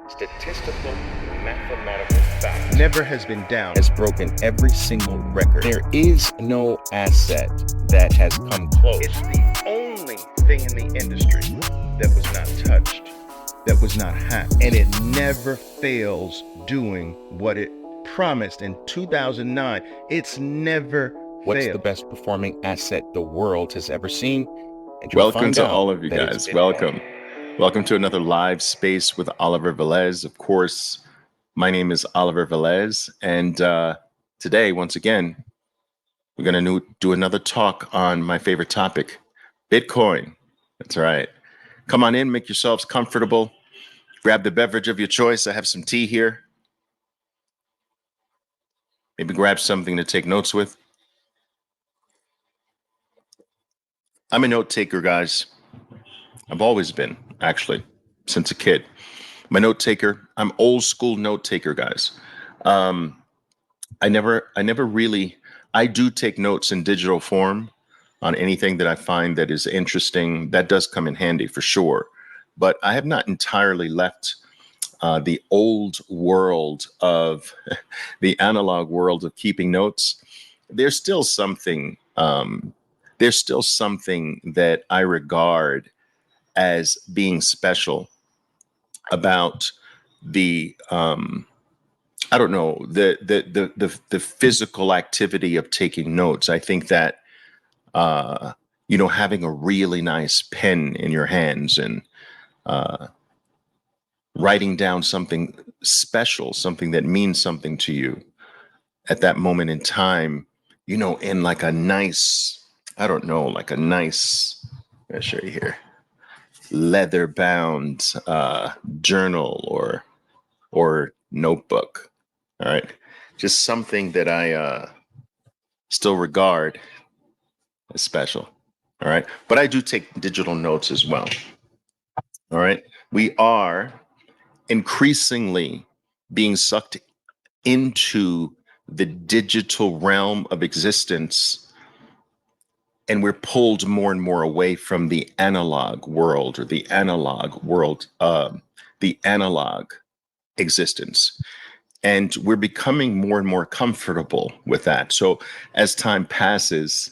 statistical mathematical fact never has been down. has broken every single record. There is no asset that has come close. It's the only thing in the industry that was not touched, that was not hacked, and it never fails doing what it promised in 2009. It's never What's failed. the best performing asset the world has ever seen? And you'll Welcome find to out all of you that it's guys. Welcome. Welcome to another live space with Oliver Velez. Of course, my name is Oliver Velez. And today, once again, we're going to do another talk on my favorite topic, Bitcoin. That's right. Come on in, make yourselves comfortable. Grab the beverage of your choice. I have some tea here. Maybe grab something to take notes with. I'm a note taker, guys. I've always been, actually, since a kid. I'm a note taker. I'm old school note taker, guys. I never really, I do take notes in digital form on anything that I find that is interesting. That does come in handy for sure. But I have not entirely left the old world of the analog world of keeping notes. There's still something. There's still something that I regard as being special about the I don't know, the physical activity of taking notes. I think that having a really nice pen in your hands and writing down something special, something that means something to you at that moment in time, in like a nice, I don't know, like a nice, I'll show you here, leather bound journal or notebook. All right. Just something that I still regard as special. All right. But I do take digital notes as well. All right. We are increasingly being sucked into the digital realm of existence. And we're pulled more and more away from the analog world or the analog existence. And we're becoming more and more comfortable with that. So as time passes,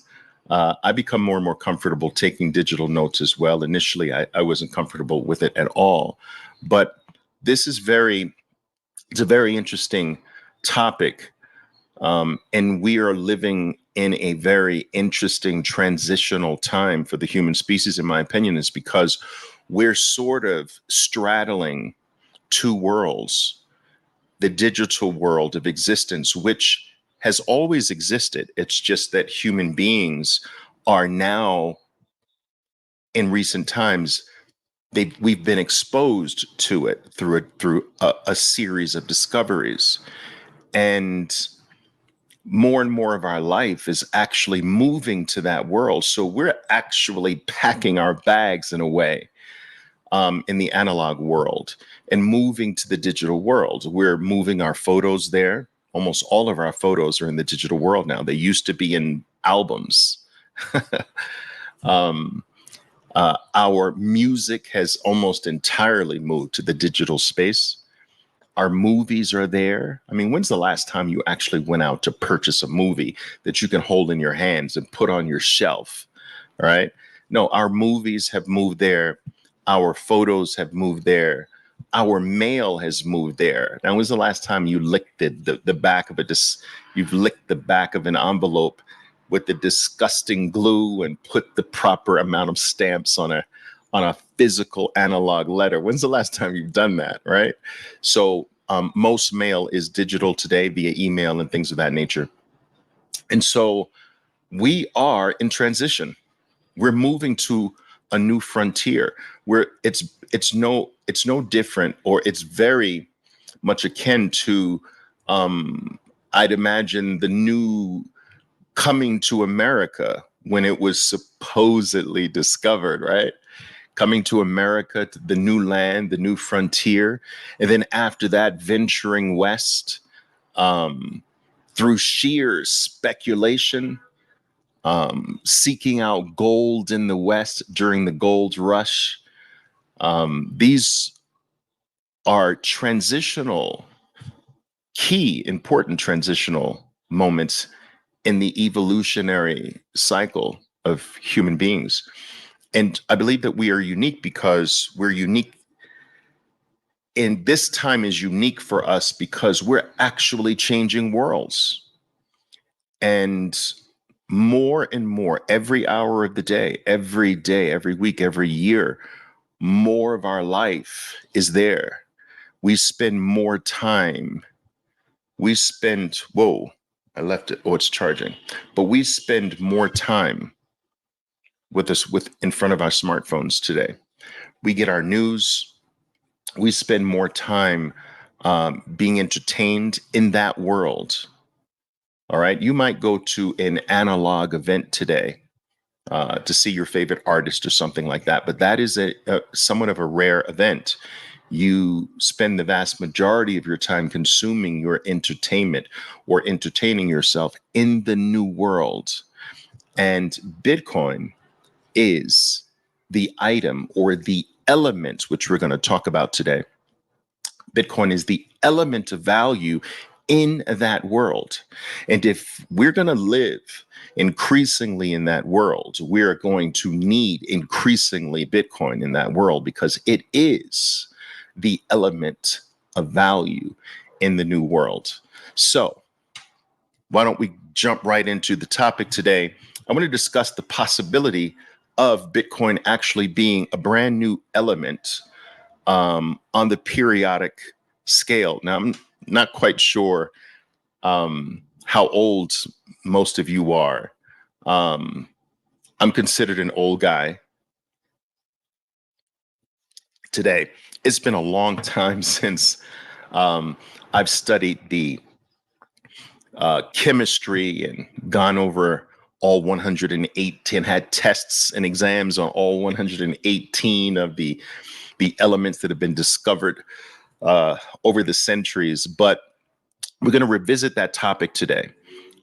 I become more and more comfortable taking digital notes as well. Initially, I wasn't comfortable with it at all. But this is it's a very interesting topic. And we are living in a very interesting transitional time for the human species, in my opinion, is because we're sort of straddling two worlds. The digital world of existence, which has always existed. It's just that human beings are now, in recent times, we've been exposed to it through a series of discoveries. And more of our life is actually moving to that world. So we're actually packing our bags in a way. In the analog world and moving to the digital world. We're moving our photos there. Almost all of our photos are in the digital world now. They used to be in albums. Our music has almost entirely moved to the digital space. Our movies are there. I mean, when's the last time you actually went out to purchase a movie that you can hold in your hands and put on your shelf? All right. No, our movies have moved there. Our photos have moved there. Our mail has moved there. Now, when's the last time you licked the back of you've licked the back of an envelope with the disgusting glue and put the proper amount of stamps on a physical analog letter? When's the last time you've done that, right? So most mail is digital today via email and things of that nature. And so we are in transition. We're moving to a new frontier where it's no different, or it's very much akin to I'd imagine the new Coming to America when it was supposedly discovered, right? Coming to America, to the new land, the new frontier, and then after that, venturing west through sheer speculation. Seeking out gold in the West during the gold rush. These are transitional, key, important transitional moments in the evolutionary cycle of human beings. And I believe that we are unique because we're unique. And this time is unique for us because we're actually changing worlds. And more and more, every hour of the day, every week, every year, more of our life is there. We spend more time. We spend, whoa, I left it. Oh, it's charging. But we spend more time with in front of our smartphones today. We get our news. We spend more time being entertained in that world. All right. You might go to an analog event today to see your favorite artist or something like that, but that is a somewhat of a rare event. You spend the vast majority of your time consuming your entertainment or entertaining yourself in the new world. And Bitcoin is the item or the element, which we're going to talk about today. Bitcoin is the element of value in that world. And if we're going to live increasingly in that world, we're going to need increasingly Bitcoin in that world because it is the element of value in the new world. So why don't we jump right into the topic today? I want to discuss the possibility of Bitcoin actually being a brand new element on the periodic scale. Now, I'm not quite sure how old most of you are. I'm considered an old guy today. It's been a long time since I've studied the chemistry and gone over all 108 and had tests and exams on all 118 of the elements that have been discovered over the centuries. But we're going to revisit that topic today,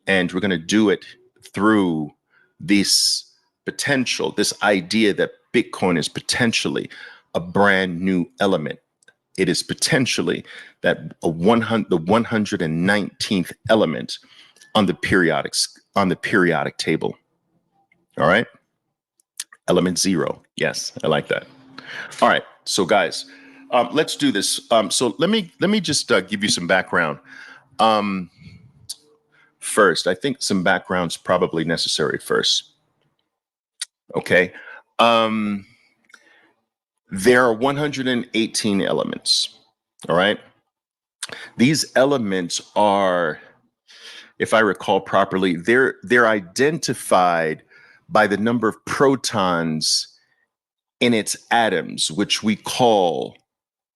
and we're going to do it through this potential, this idea that Bitcoin is potentially a brand new element. It is potentially that the 119th element on the periodic table. All right, element 0. Yes, I like that. All right, so guys, let's do this. So let me just give you some background. First, I think some background's probably necessary first. Okay. There are 118 elements. All right. These elements are, if I recall properly, they're identified by the number of protons in its atoms, which we call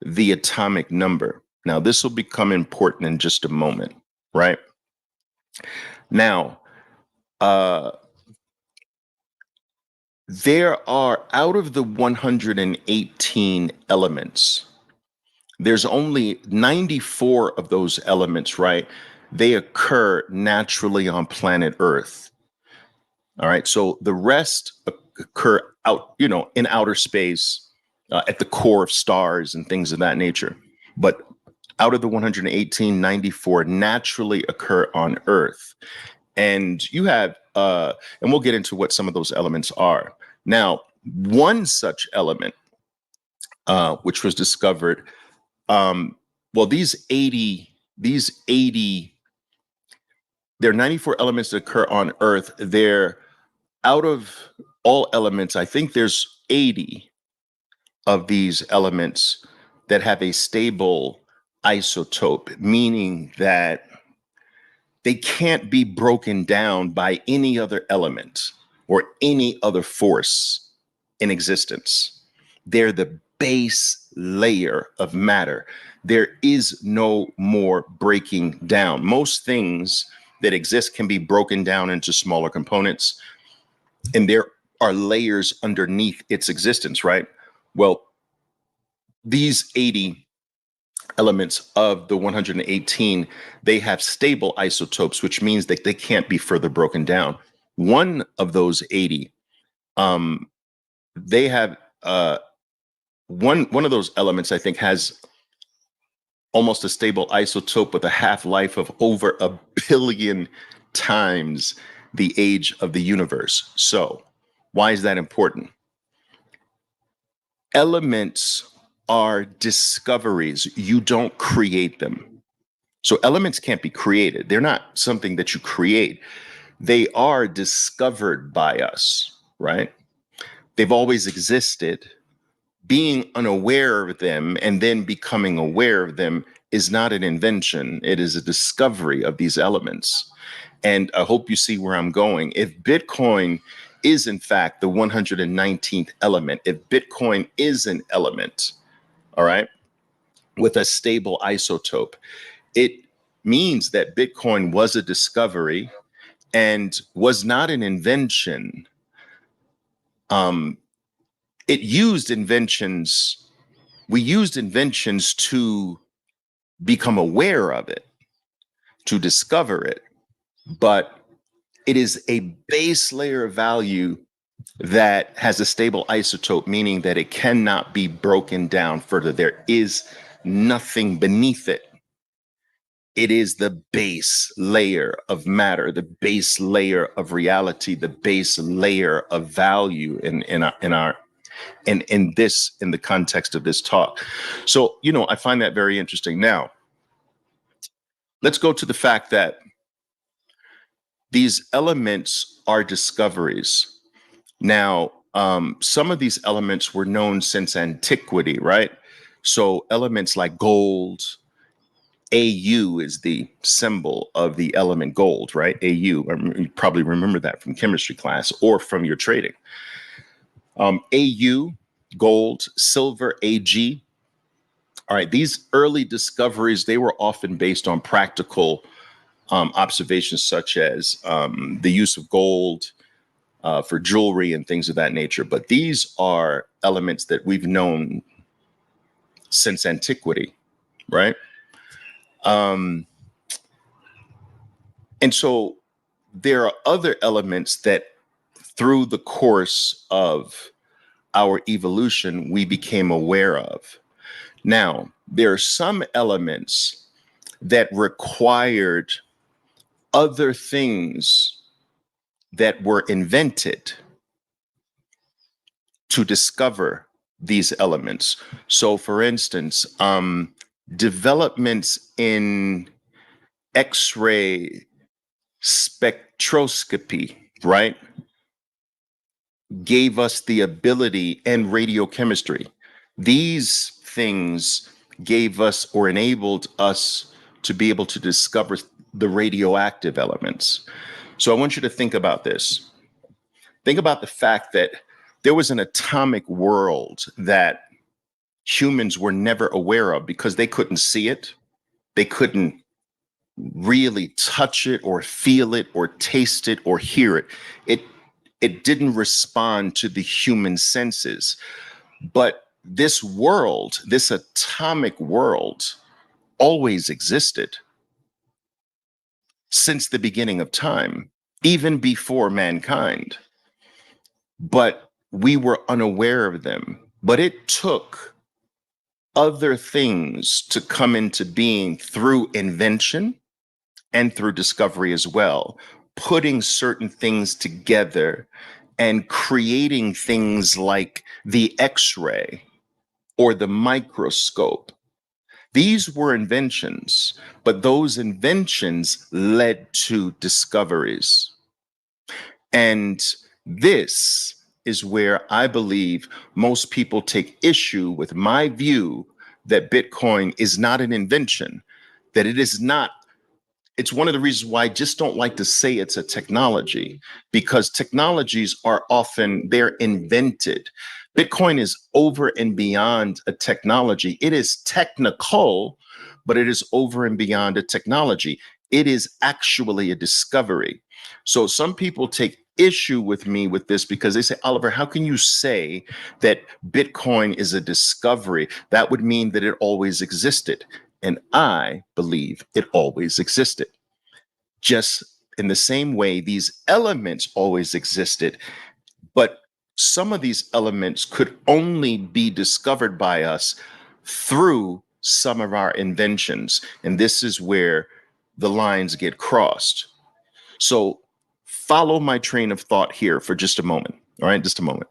the atomic number. Now, this will become important in just a moment, right? Now, there are, out of the 118 elements, there's only 94 of those elements, right? They occur naturally on planet Earth. All right. So the rest occur out, in outer space, at the core of stars and things of that nature. But out of the 118, 94 naturally occur on Earth. And you have, and we'll get into what some of those elements are. Now, one such element, which was discovered, these 80, there are 94 elements that occur on Earth. They're out of all elements, I think there's 80 of these elements that have a stable isotope, meaning that they can't be broken down by any other element or any other force in existence. They're the base layer of matter. There is no more breaking down. Most things that exist can be broken down into smaller components, and there are layers underneath its existence, right? Well, these 80 elements of the 118, they have stable isotopes, which means that they can't be further broken down. One of those 80, they have one of those elements, I think, has almost a stable isotope with a half-life of over 1 billion times the age of the universe. So, why is that important? Elements are discoveries. You don't create them. So elements can't be created. They're not something that you create. They are discovered by us, right? They've always existed. Being unaware of them and then becoming aware of them is not an invention. It is a discovery of these elements. And I hope you see where I'm going. If Bitcoin is in fact the 119th element, if Bitcoin is an element, all right, with a stable isotope, it means that Bitcoin was a discovery and was not an invention. It used inventions. We used inventions to become aware of it, to discover it, but it is a base layer of value that has a stable isotope, meaning that it cannot be broken down further. There is nothing beneath it. It is the base layer of matter, the base layer of reality, the base layer of value in the context of this talk. So, I find that very interesting. Now, let's go to the fact that these elements are discoveries. Now, some of these elements were known since antiquity, right? So elements like gold, AU is the symbol of the element gold, right? AU, you probably remember that from chemistry class or from your trading. AU, gold, silver, AG. All right, these early discoveries, they were often based on practical observations such as the use of gold for jewelry and things of that nature. But these are elements that we've known since antiquity, right? And so there are other elements that through the course of our evolution, we became aware of. Now, there are some elements that required other things that were invented to discover these elements. So, for instance, developments in X-ray spectroscopy, right, gave us the ability, and radiochemistry. These things gave us or enabled us to be able to discover the radioactive elements. So I want you to think about this. Think about the fact that there was an atomic world that humans were never aware of because they couldn't see it. They couldn't really touch it or feel it or taste it or hear it. It didn't respond to the human senses. But this world, this atomic world, always existed since the beginning of time, even before mankind. But we were unaware of them. But it took other things to come into being through invention and through discovery as well, putting certain things together and creating things like the X-ray or the microscope. These were inventions, but those inventions led to discoveries. And this is where I believe most people take issue with my view that Bitcoin is not an invention, that it is not. It's one of the reasons why I just don't like to say it's a technology, because technologies are often, they're invented. Bitcoin is over and beyond a technology. It is technical, but it is over and beyond a technology. It is actually a discovery. So some people take issue with me with this because they say, Oliver, how can you say that Bitcoin is a discovery? That would mean that it always existed. And I believe it always existed. Just in the same way, these elements always existed, but some of these elements could only be discovered by us through some of our inventions. And this is where the lines get crossed. So follow my train of thought here for just a moment. All right, just a moment.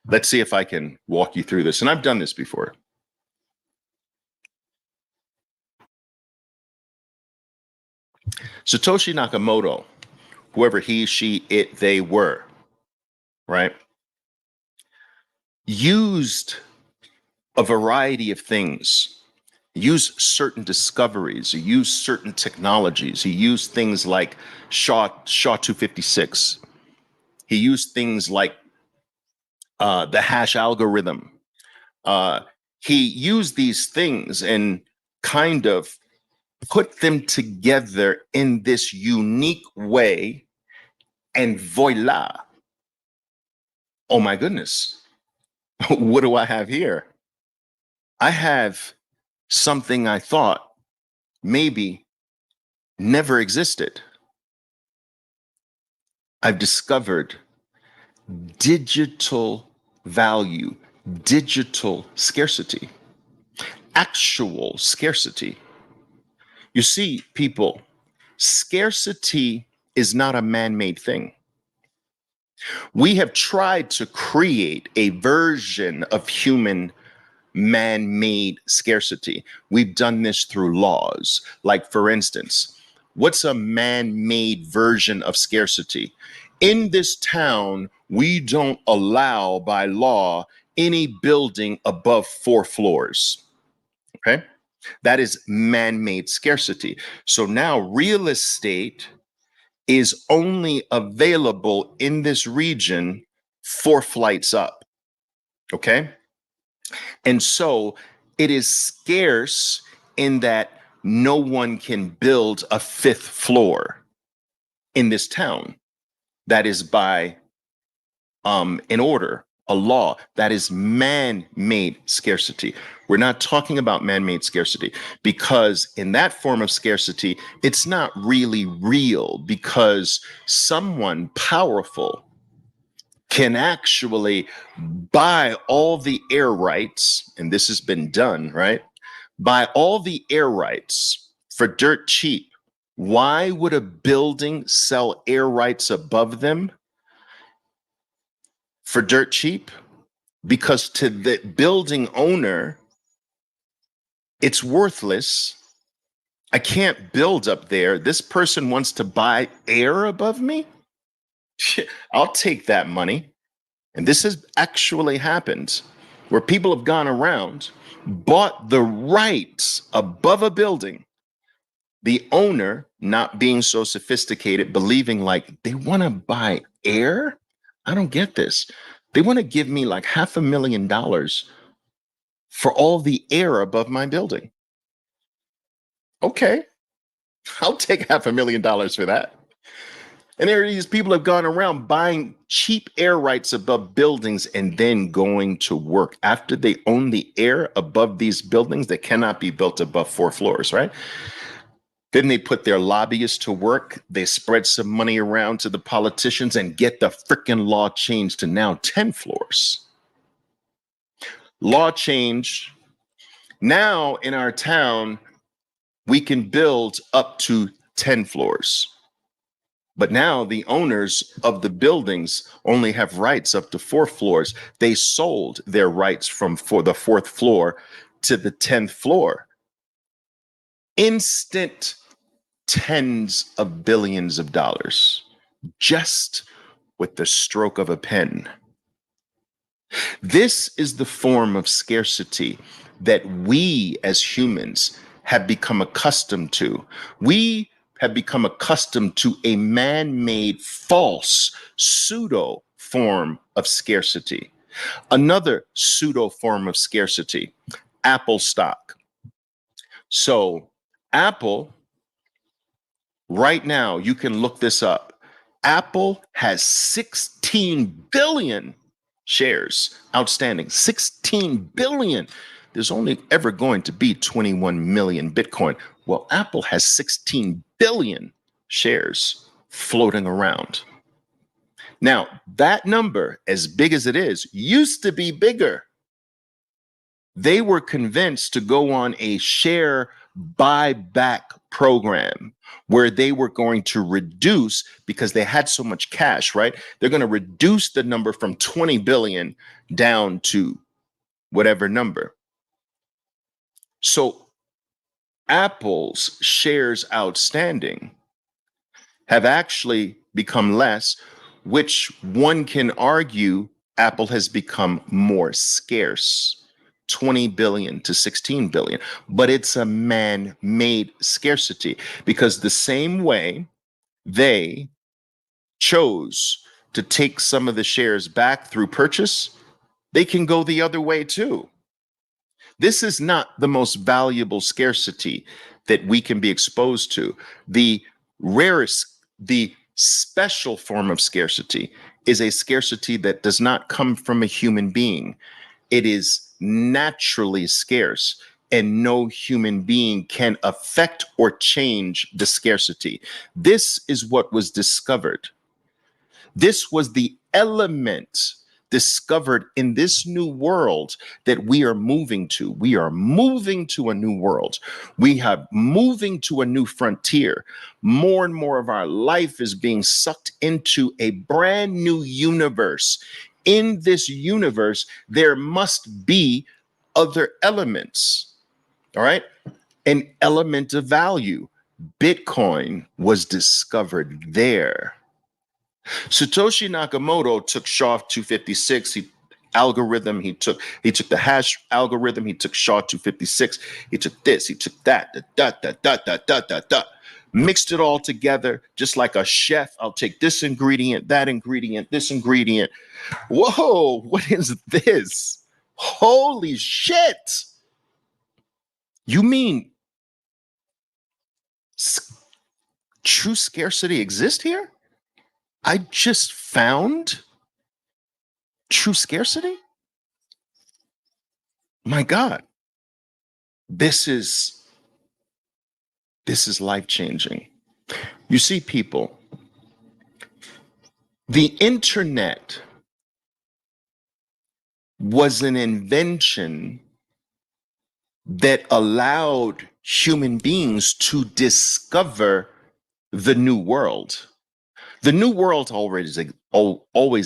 Let's see if I can walk you through this. And I've done this before. Satoshi Nakamoto, whoever he, she, it, they were, right, used a variety of things. He used certain discoveries. He used certain technologies. He used things like SHA-256. He used things like the hash algorithm. He used these things and kind of put them together in this unique way, and voila. Oh my goodness. What do I have here? I have something I thought maybe never existed. I've discovered digital value, digital scarcity, actual scarcity. You see, people, scarcity is not a man-made thing. We have tried to create a version of human man-made scarcity. We've done this through laws. Like, for instance, what's a man-made version of scarcity? In this town, we don't allow by law any building above 4 floors. Okay? That is man-made scarcity. So now real estate is only available in this region 4 flights up. Okay? And so it is scarce in that no one can build a 5th floor in this town. That is by an order, a law. That is man-made scarcity. We're not talking about man-made scarcity, because in that form of scarcity, it's not really real, because someone powerful can actually buy all the air rights, and this has been done, right? Buy all the air rights for dirt cheap. Why would a building sell air rights above them for dirt cheap? Because to the building owner, it's worthless. I can't build up there. This person wants to buy air above me. I'll take that money. And this has actually happened, where people have gone around, bought the rights above a building, the owner not being so sophisticated, believing like they want to buy air. I don't get this. They want to give me like $500,000 for all the air above my building. Okay, I'll take $500,000 for that. And there are these people have gone around buying cheap air rights above buildings and then going to work after they own the air above these buildings that cannot be built above 4 floors, right? Then they put their lobbyists to work. They spread some money around to the politicians and get the freaking law changed to now 10 floors. Law change. Now in our town, we can build up to 10 floors. But now the owners of the buildings only have rights up to 4 floors. They sold their rights from for the 4th floor to the 10th floor. Instant tens of billions of dollars, just with the stroke of a pen. This is the form of scarcity that we as humans have become accustomed to. We have become accustomed to a man-made, false, pseudo form of scarcity. Another pseudo form of scarcity, Apple stock. So Apple, right now, you can look this up. Apple has 16 billion shares outstanding. 16 billion. There's only ever going to be 21 million Bitcoin. Well, Apple has 16 billion shares floating around. Now, that number, as big as it is, used to be bigger. They were convinced to go on a share buyback program where they were going to reduce, because they had so much cash, right? They're going to reduce the number from 20 billion down to whatever number. So Apple's shares outstanding have actually become less, which one can argue Apple has become more scarce. 20 billion to 16 billion, but it's a man-made scarcity, because the same way they chose to take some of the shares back through purchase, they can go the other way too. This is not the most valuable scarcity that we can be exposed to. The rarest, the special form of scarcity is a scarcity that does not come from a human being. It is naturally scarce, and no human being can affect or change the scarcity. This is what was discovered. This was the element discovered in this new world that we are moving to. We are moving to a new world. We are moving to a new frontier. More and more of our life is being sucked into a brand new universe. In this universe, there must be other elements. All right. An element of value. Bitcoin was discovered there. Satoshi Nakamoto took SHA-256. He took the hash algorithm. He took SHA-256. He took this. He took that. Mixed it all together, just like a chef. I'll take this ingredient, that ingredient, this ingredient. Whoa! What is this? Holy shit! You mean true scarcity exists here? I just found true scarcity? My God. This is life-changing. You see, people, the internet was an invention that allowed human beings to discover the new world. The new world always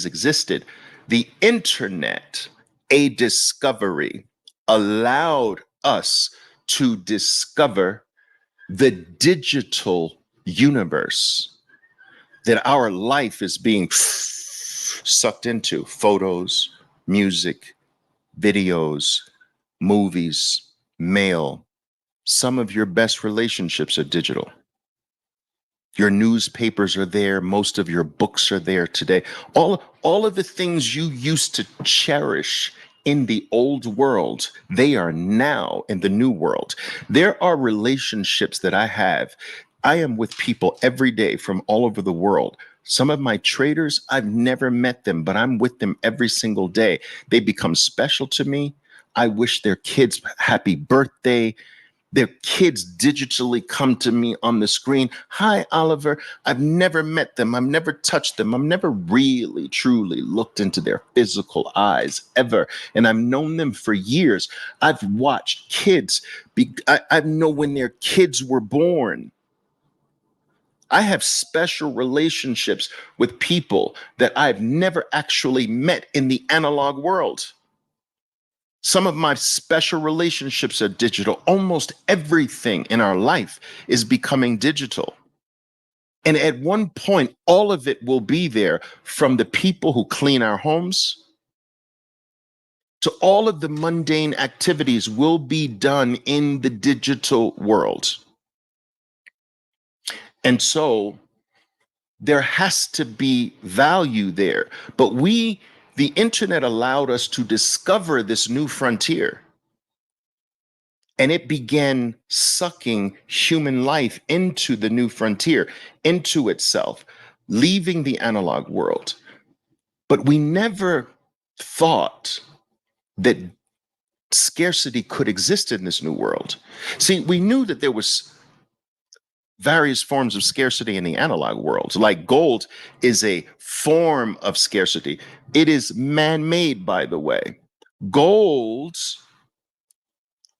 existed. The internet, a discovery, allowed us to discover the digital universe that our life is being sucked into. Photos, music, videos, movies, mail. Some of your best relationships are digital. Your newspapers are there. Most of your books are there today. All of the things you used to cherish in the old world, they are now in the new world. There are relationships that I have. I am with people every day from all over the world. Some of my traders, I've never met them, but I'm with them every single day. They become special to me. I wish their kids happy birthday. Their kids digitally come to me on the screen. Hi, Oliver. I've never met them. I've never touched them. I've never really, truly looked into their physical eyes ever. And I've known them for years. I've watched kids. I know when their kids were born. I have special relationships with people that I've never actually met in the analog world. Some of my special relationships are digital. Almost everything in our life is becoming digital. And at one point, all of it will be there, from the people who clean our homes to all of the mundane activities will be done in the digital world. And so there has to be value there. But the internet allowed us to discover this new frontier. And it began sucking human life into the new frontier, into itself, leaving the analog world. But we never thought that scarcity could exist in this new world. See, we knew that there was various forms of scarcity in the analog world. Like gold is a form of scarcity. It is man-made, by the way. Gold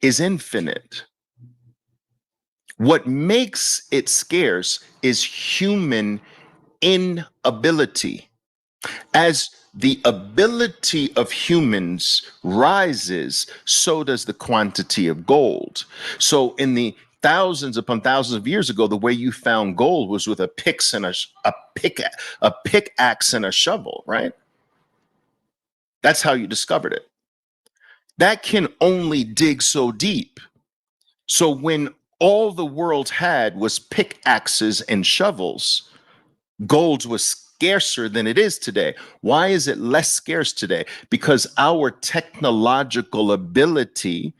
is infinite. What makes it scarce is human inability. As the ability of humans rises, so does the quantity of gold. So in the thousands upon thousands of years ago, the way you found gold was with a pickaxe and a shovel, right? That's how you discovered it. That can only dig so deep. So when all the world had was pickaxes and shovels, gold was scarcer than it is today. Why is it less scarce today? Because our technological ability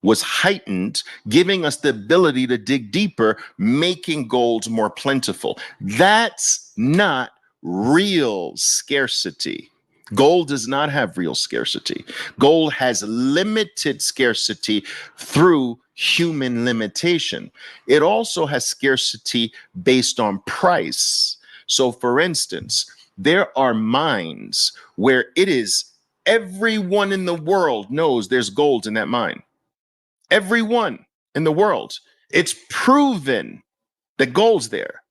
was heightened, giving us the ability to dig deeper, making gold more plentiful. That's not real scarcity. Gold does not have real scarcity. Gold has limited scarcity through human limitation. It also has scarcity based on price. So, for instance, there are mines where it is everyone in the world knows there's gold in that mine. Everyone in the world. It's proven that gold's there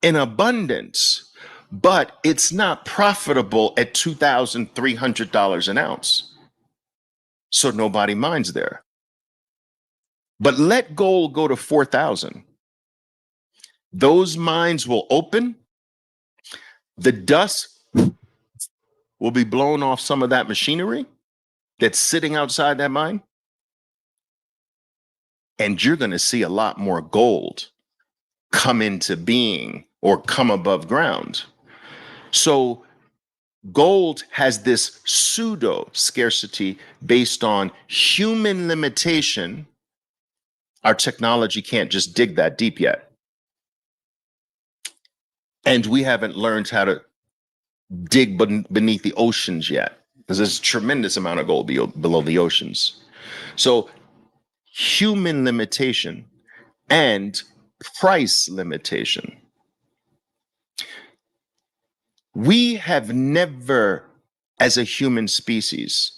in abundance, but it's not profitable at $2,300 an ounce. So nobody mines there. But let gold go to 4,000. Those mines will open. The dust will be blown off some of that machinery that's sitting outside that mine. And you're going to see a lot more gold come into being or come above ground. So gold has this pseudo scarcity based on human limitation. Our technology can't just dig that deep yet. And we haven't learned how to dig beneath the oceans yet, because there's a tremendous amount of gold below the oceans. So human limitation and price limitation. We have never, as a human species,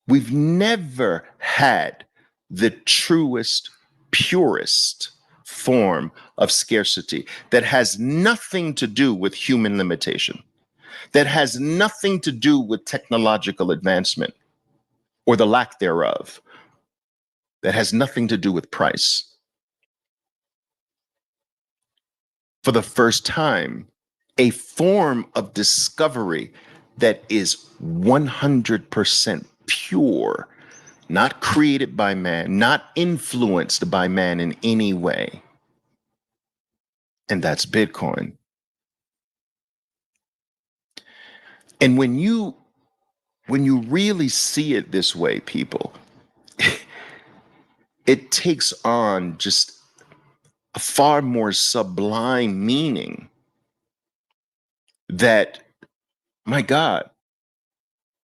we've never had the truest, purest form of scarcity that has nothing to do with human limitation, that has nothing to do with technological advancement or the lack thereof, that has nothing to do with price. For the first time, a form of discovery that is 100% pure, not created by man, not influenced by man in any way. And that's Bitcoin. And when you really see it this way, people, it takes on just a far more sublime meaning that, my God,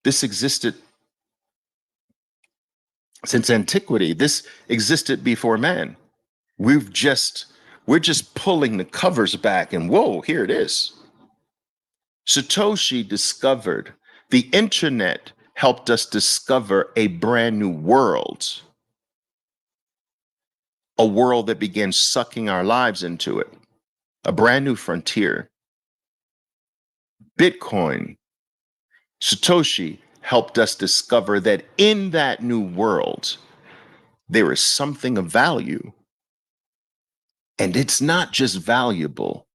this existed since antiquity. This existed before man. We're just pulling the covers back and whoa, here it is. Satoshi discovered the internet, helped us discover a brand new world, a world that began sucking our lives into it, a brand new frontier. Bitcoin, Satoshi helped us discover that in that new world, there is something of value. And it's not just valuable,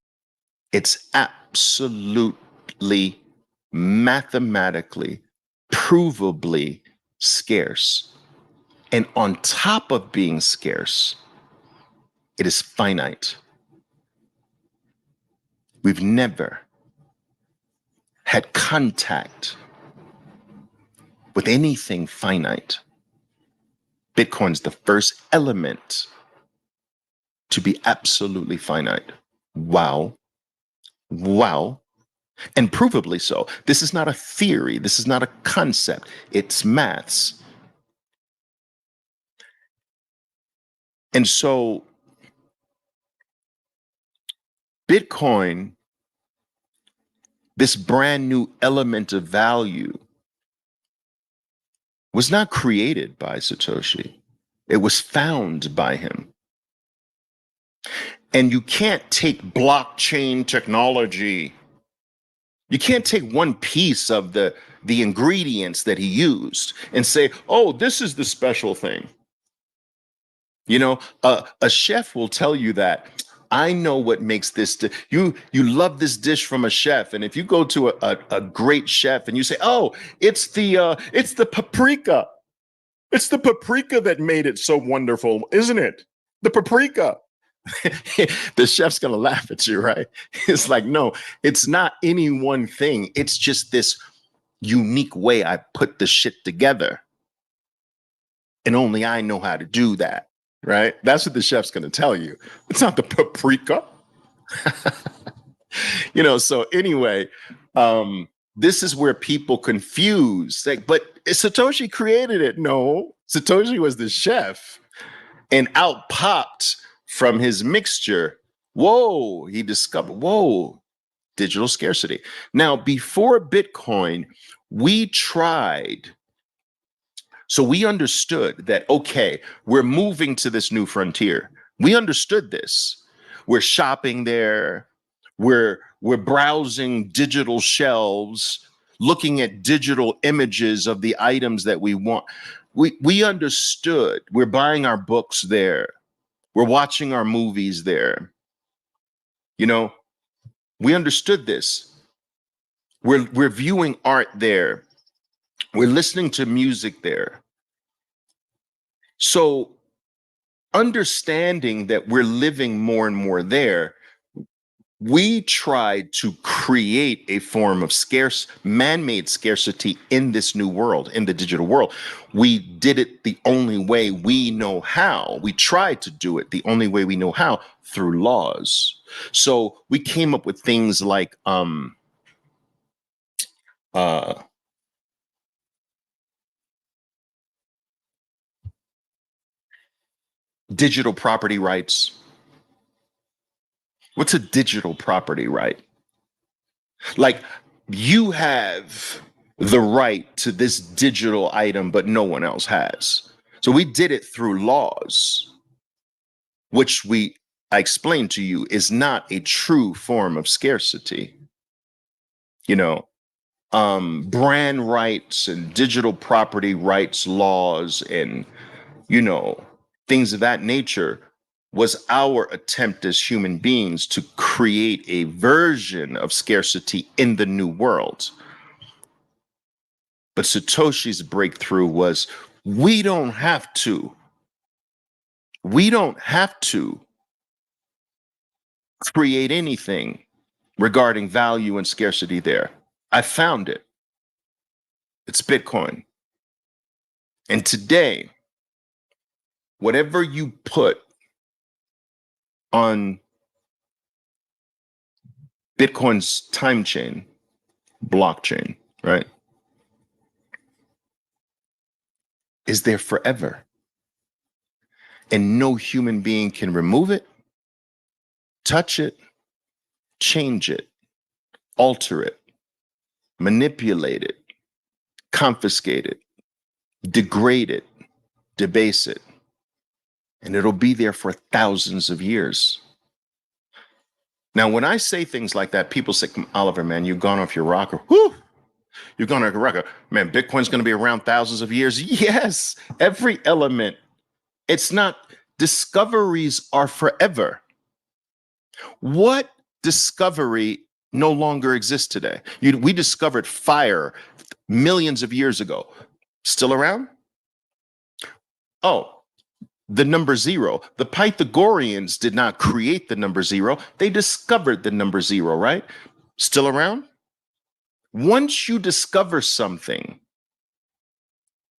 it's absolutely, mathematically, provably scarce. And on top of being scarce, it is finite. We've never had contact with anything finite. Bitcoin's the first element to be absolutely finite. Wow. Wow. And provably so. This is not a theory. This is not a concept. It's maths. And so Bitcoin, this brand new element of value, was not created by Satoshi. It was found by him. And you can't take blockchain technology. You can't take one piece of the ingredients that he used and say, oh, this is the special thing. You know, a chef will tell you that I know what makes this. You love this dish from a chef, and if you go to a great chef and you say, "Oh, it's the paprika. It's the paprika that made it so wonderful, isn't it? The paprika." The chef's gonna laugh at you, right? It's like, no, it's not any one thing. It's just this unique way I put the shit together, and only I know how to do that. Right? That's what the chef's going to tell you. It's not the paprika. So anyway, this is where people confuse. Like, but Satoshi created it. No, Satoshi was the chef, and out popped from his mixture. Whoa, he discovered, digital scarcity. Now, before Bitcoin, we tried. So we understood that, okay, we're moving to this new frontier. We understood this. We're shopping there. We're browsing digital shelves, looking at digital images of the items that we want. We understood. We're buying our books there. We're watching our movies there. We understood this. We're viewing art there. We're listening to music there. So understanding that we're living more and more there, we tried to create a form of man-made scarcity in this new world, in the digital world. We did it the only way we know how. We tried to do it the only way we know how, through laws. So we came up with things like digital property rights. What's a digital property right? Like, you have the right to this digital item, but no one else has. So we did it through laws, which I explained to you is not a true form of scarcity. Brand rights and digital property rights laws and, things of that nature was our attempt as human beings to create a version of scarcity in the new world. But Satoshi's breakthrough was we don't have to create anything regarding value and scarcity there. I found it. It's Bitcoin. And today, whatever you put on Bitcoin's time chain, blockchain, right, is there forever. And no human being can remove it, touch it, change it, alter it, manipulate it, confiscate it, degrade it, debase it. And it'll be there for thousands of years. Now, when I say things like that, people say, Oliver, man, you've gone off your rocker. Whew! You've gone off your rocker. Man, Bitcoin's going to be around thousands of years. Yes, every element. It's not. Discoveries are forever. What discovery no longer exists today? We discovered fire millions of years ago. Still around? Oh, the number zero. The Pythagoreans did not create the number zero. They discovered the number zero, right? Still around? Once you discover something,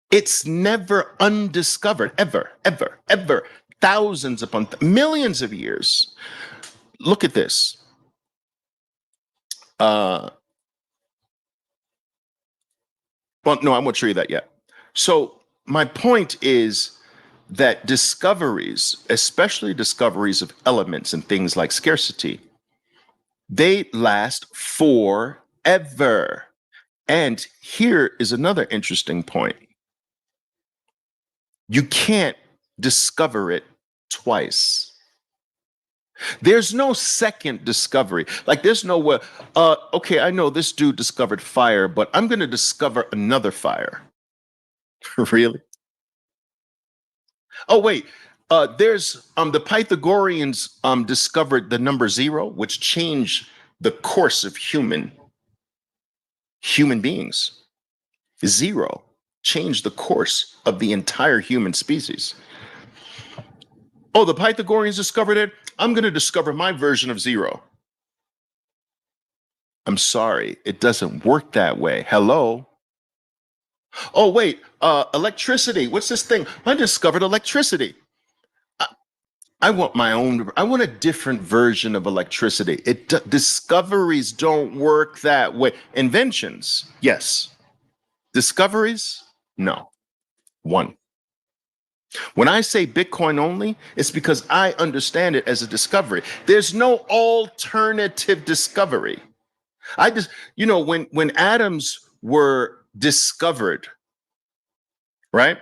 it's never undiscovered, ever, ever, ever. Thousands upon millions of years. Look at this. Well, no, I won't show you that yet. So my point is that discoveries, especially discoveries of elements and things like scarcity, they last forever. And here is another interesting point. You can't discover it twice. There's no second discovery. Like there's no way, okay, I know this dude discovered fire, but I'm going to discover another fire. Really? Oh, wait. There's the Pythagoreans discovered the number zero, which changed the course of human beings. Zero changed the course of the entire human species. Oh, the Pythagoreans discovered it. I'm going to discover my version of zero. I'm sorry, it doesn't work that way. Hello? Oh, wait, electricity. What's this thing? I discovered electricity. I want my own, I want a different version of electricity. Discoveries don't work that way. Inventions, yes. Discoveries, no. One. When I say Bitcoin only, it's because I understand it as a discovery. There's no alternative discovery. I just, when atoms were discovered, right?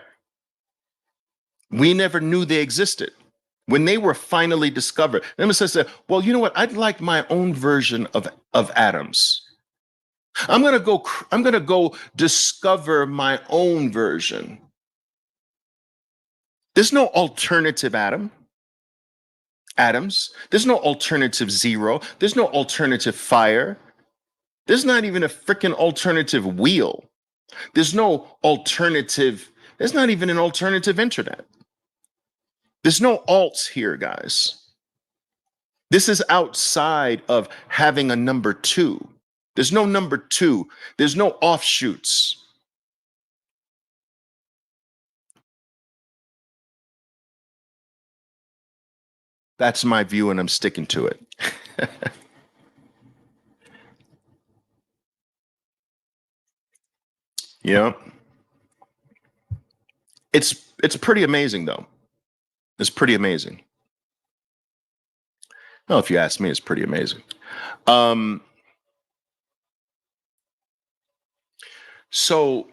We never knew they existed. When they were finally discovered, Nemesis said, well, you know what? I'd like my own version of atoms. I'm gonna go discover my own version. There's no alternative atoms. There's no alternative zero. There's no alternative fire. There's not even a freaking alternative wheel. There's no alternative, there's not even an alternative internet. There's no alts here, guys. This is outside of having a number two. There's no number two. There's no offshoots. That's my view, and I'm sticking to it. Yeah. It's pretty amazing, though. It's pretty amazing. Well, if you ask me, it's pretty amazing. So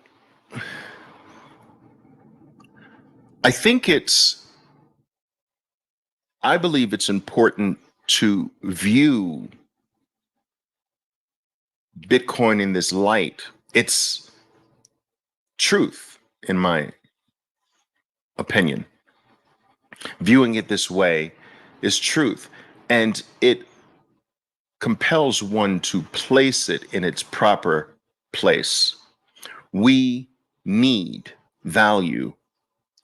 I believe it's important to view Bitcoin in this light. It's truth, in my opinion. Viewing it this way is truth, and it compels one to place it in its proper place. We need value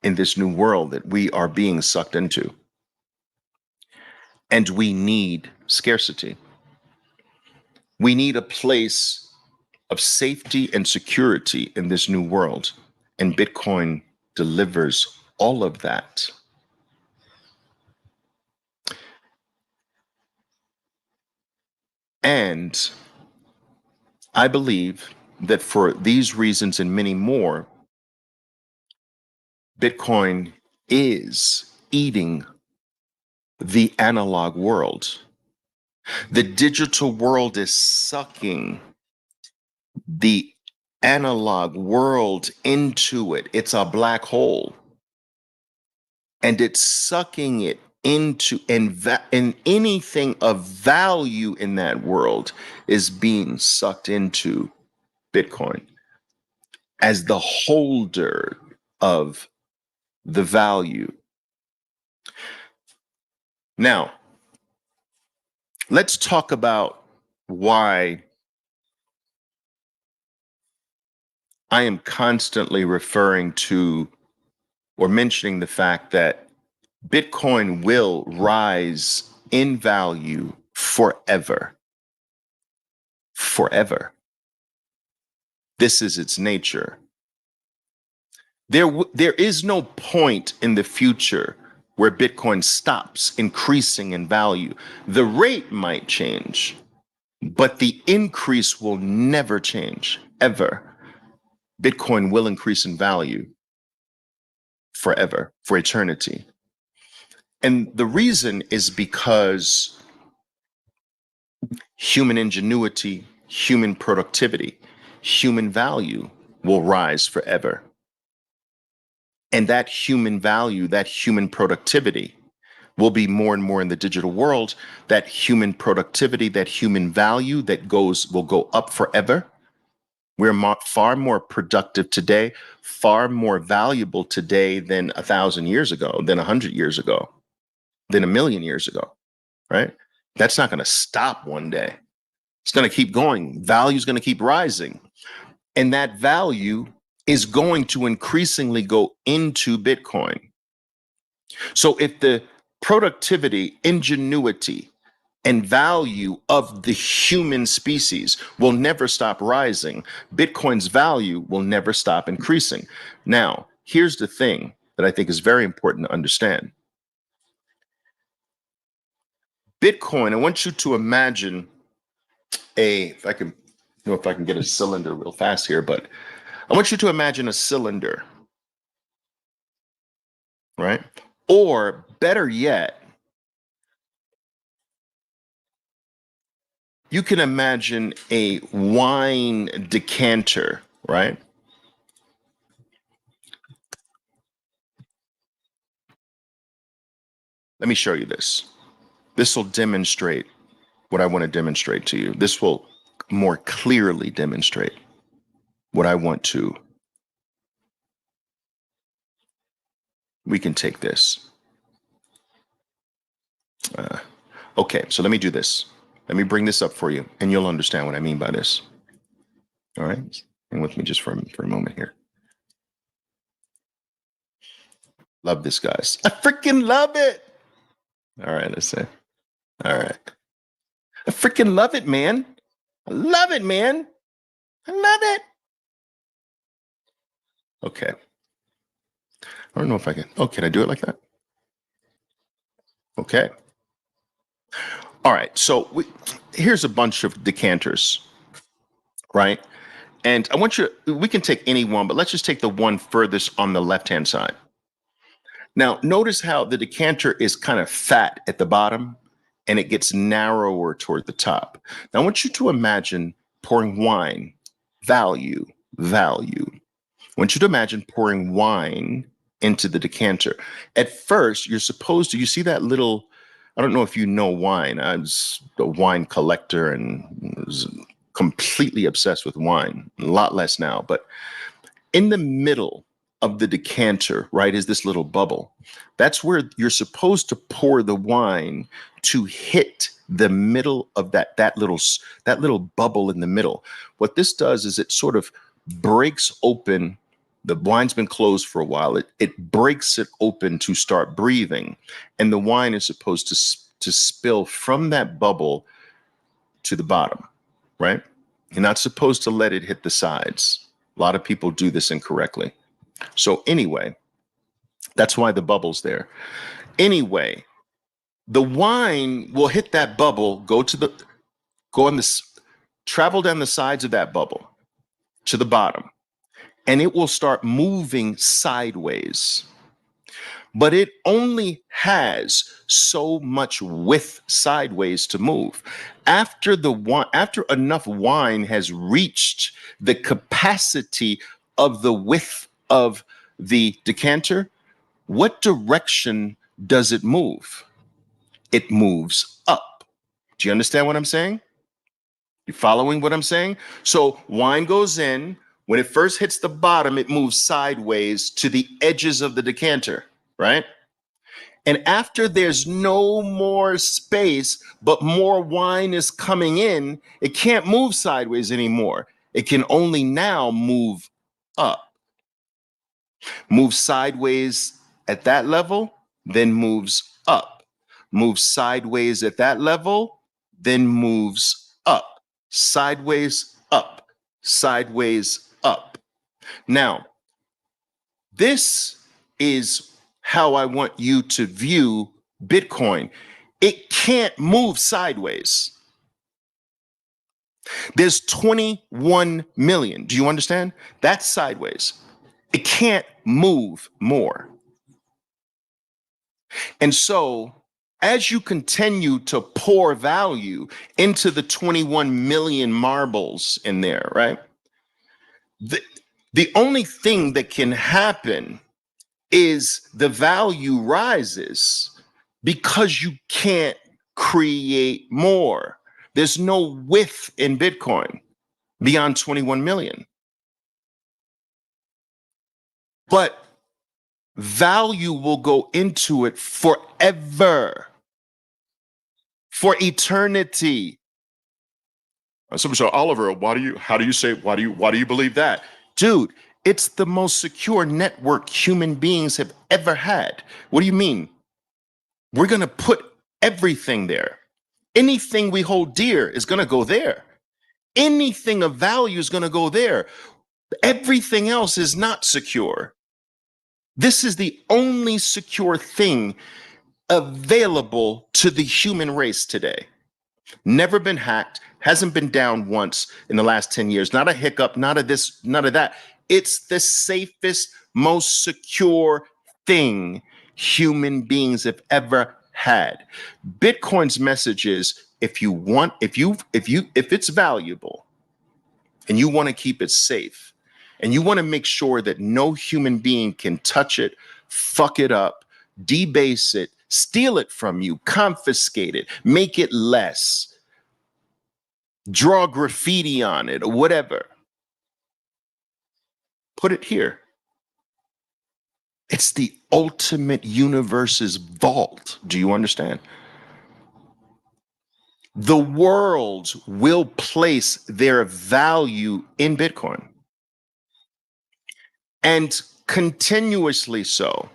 in this new world that we are being sucked into. And we need scarcity. We need a place of safety and security in this new world. And Bitcoin delivers all of that. And I believe that for these reasons and many more, Bitcoin is eating the analog world. The digital world is sucking the analog world into it. It's a black hole. And it's sucking it into, and anything of value in that world is being sucked into Bitcoin as the holder of the value. Now, let's talk about why I am constantly referring to or mentioning the fact that Bitcoin will rise in value forever. Forever. This is its nature. There is no point in the future where Bitcoin stops increasing in value. The rate might change, but the increase will never change, ever. Bitcoin will increase in value forever, for eternity. And the reason is because human ingenuity, human productivity, human value will rise forever. And that human value, that human productivity will be more and more in the digital world. That human productivity, that human value will go up forever. We're far more productive today, far more valuable today than 1,000 years ago, than 100 years ago, than 1,000,000 years ago, right? That's not going to stop one day. It's going to keep going. Value is going to keep rising. And that value is going to increasingly go into Bitcoin. So if the productivity, ingenuity, and value of the human species will never stop rising, Bitcoin's value will never stop increasing. Now, here's the thing that I think is very important to understand. Bitcoin, I want you to imagine if I can, if I can get a cylinder real fast here, but I want you to imagine a cylinder, right? Or better yet, you can imagine a wine decanter, right? Let me show you this. This will demonstrate what I want to demonstrate to you. This will more clearly demonstrate what I want to. We can take this. Okay, so let me do this. Let me bring this up for you, and you'll understand what I mean by this. All right? Hang with me just for a moment here. Love this, guys. I freaking love it. All right, let's say. All right. I freaking love it, man. I love it, man. I love it. Okay. I don't know if I can. Oh, can I do it like that? Okay. All right. So here's a bunch of decanters, right? And I want you, we can take any one, but let's just take the one furthest on the left-hand side. Now, notice how the decanter is kind of fat at the bottom and it gets narrower toward the top. Now, I want you to imagine pouring wine, value. I want you to imagine pouring wine into the decanter. At first, you're supposed to, you see that little, I don't know if you know wine. I was a wine collector and was completely obsessed with wine, a lot less now. But in the middle of the decanter, right, is this little bubble. That's where you're supposed to pour the wine to hit the middle of that little bubble in the middle. What this does is it sort of breaks open. The wine's been closed for a while. It breaks it open to start breathing, and the wine is supposed to spill from that bubble to the bottom, right? You're not supposed to let it hit the sides. A lot of people do this incorrectly. So anyway, that's why the bubble's there. Anyway, the wine will hit that bubble, travel down the sides of that bubble to the bottom, and it will start moving sideways. But it only has so much width sideways to move. After enough wine has reached the capacity of the width of the decanter, what direction does it move? It moves up. Do you understand what I'm saying? You following what I'm saying? So wine goes in. When it first hits the bottom, it moves sideways to the edges of the decanter, right? And after there's no more space, but more wine is coming in, it can't move sideways anymore. It can only now move up. Move sideways at that level, then moves up. Moves sideways at that level, then moves up. Sideways, up. Sideways, up. Now, this is how I want you to view Bitcoin. It can't move sideways. There's 21 million. Do you understand? That's sideways. It can't move more. And so, as you continue to pour value into the 21 million marbles in there, right? The only thing that can happen is the value rises because you can't create more. There's no width in Bitcoin beyond 21 million. But value will go into it forever, for eternity. So Oliver, how do you believe that? Dude, it's the most secure network human beings have ever had. What do you mean? We're going to put everything there. Anything we hold dear is going to go there. Anything of value is going to go there. Everything else is not secure. This is the only secure thing available to the human race today. Never been hacked, hasn't been down once in the last 10 years. Not a hiccup, not a this, none of that. It's the safest, most secure thing human beings have ever had. Bitcoin's message is if it's valuable and you want to keep it safe and you want to make sure that no human being can touch it, fuck it up, debase it, steal it from you, confiscate it, make it less, draw graffiti on it or whatever, put it here. It's the ultimate universe's vault. Do you understand? The world will place their value in Bitcoin, and continuously so.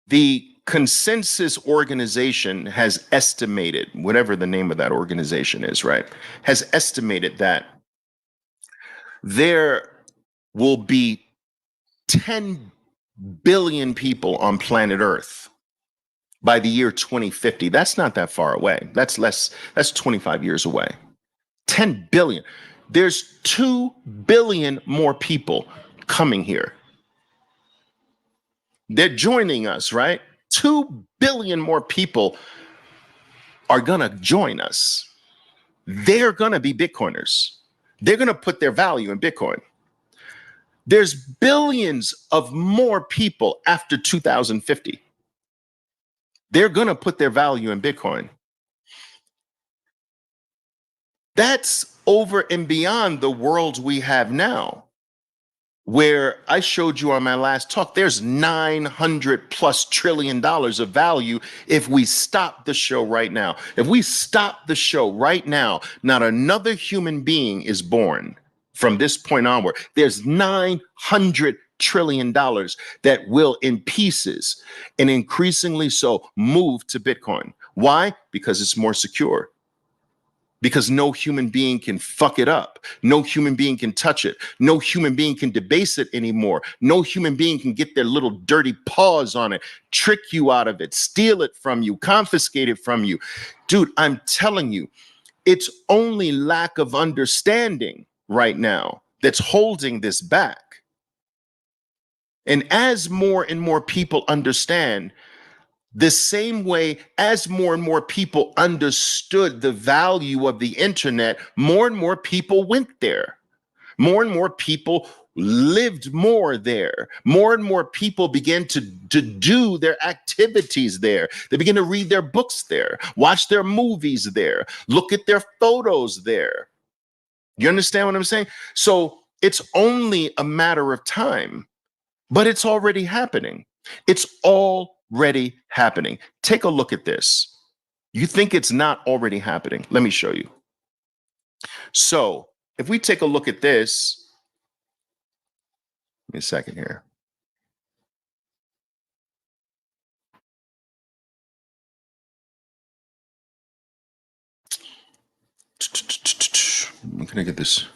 The consensus organization has estimated, whatever the name of that organization is, right, has estimated that there will be 10 billion people on planet Earth by the year 2050. That's not that far away. That's 25 years away. 10 billion. There's 2 billion more people coming here. They're joining us, right? 2 billion more people are going to join us. They're going to be Bitcoiners. They're going to put their value in Bitcoin. There's billions of more people after 2050. They're going to put their value in Bitcoin. That's over and beyond the world we have now, where I showed you on my last talk, there's $900+ trillion of value if we stop the show right now. If we stop the show right now, not another human being is born from this point onward. There's $900 trillion that will, in pieces and increasingly so, move to Bitcoin. Why? Because it's more secure. Because no human being can fuck it up. No human being can touch it. No human being can debase it anymore. No human being can get their little dirty paws on it, trick you out of it, steal it from you, confiscate it from you. Dude, I'm telling you, it's only lack of understanding right now that's holding this back. And as more and more people understand, the same way as more and more people understood the value of the internet, more and more people went there. More and more people lived more there. More and more people began to do their activities there. They began to read their books there, watch their movies there, look at their photos there. You understand what I'm saying? So it's only a matter of time, but it's already happening. It's already happening. Take a look at this. You think it's not already happening? Let me show you. So if we take a look at this, give me a second here. I'm gonna get this.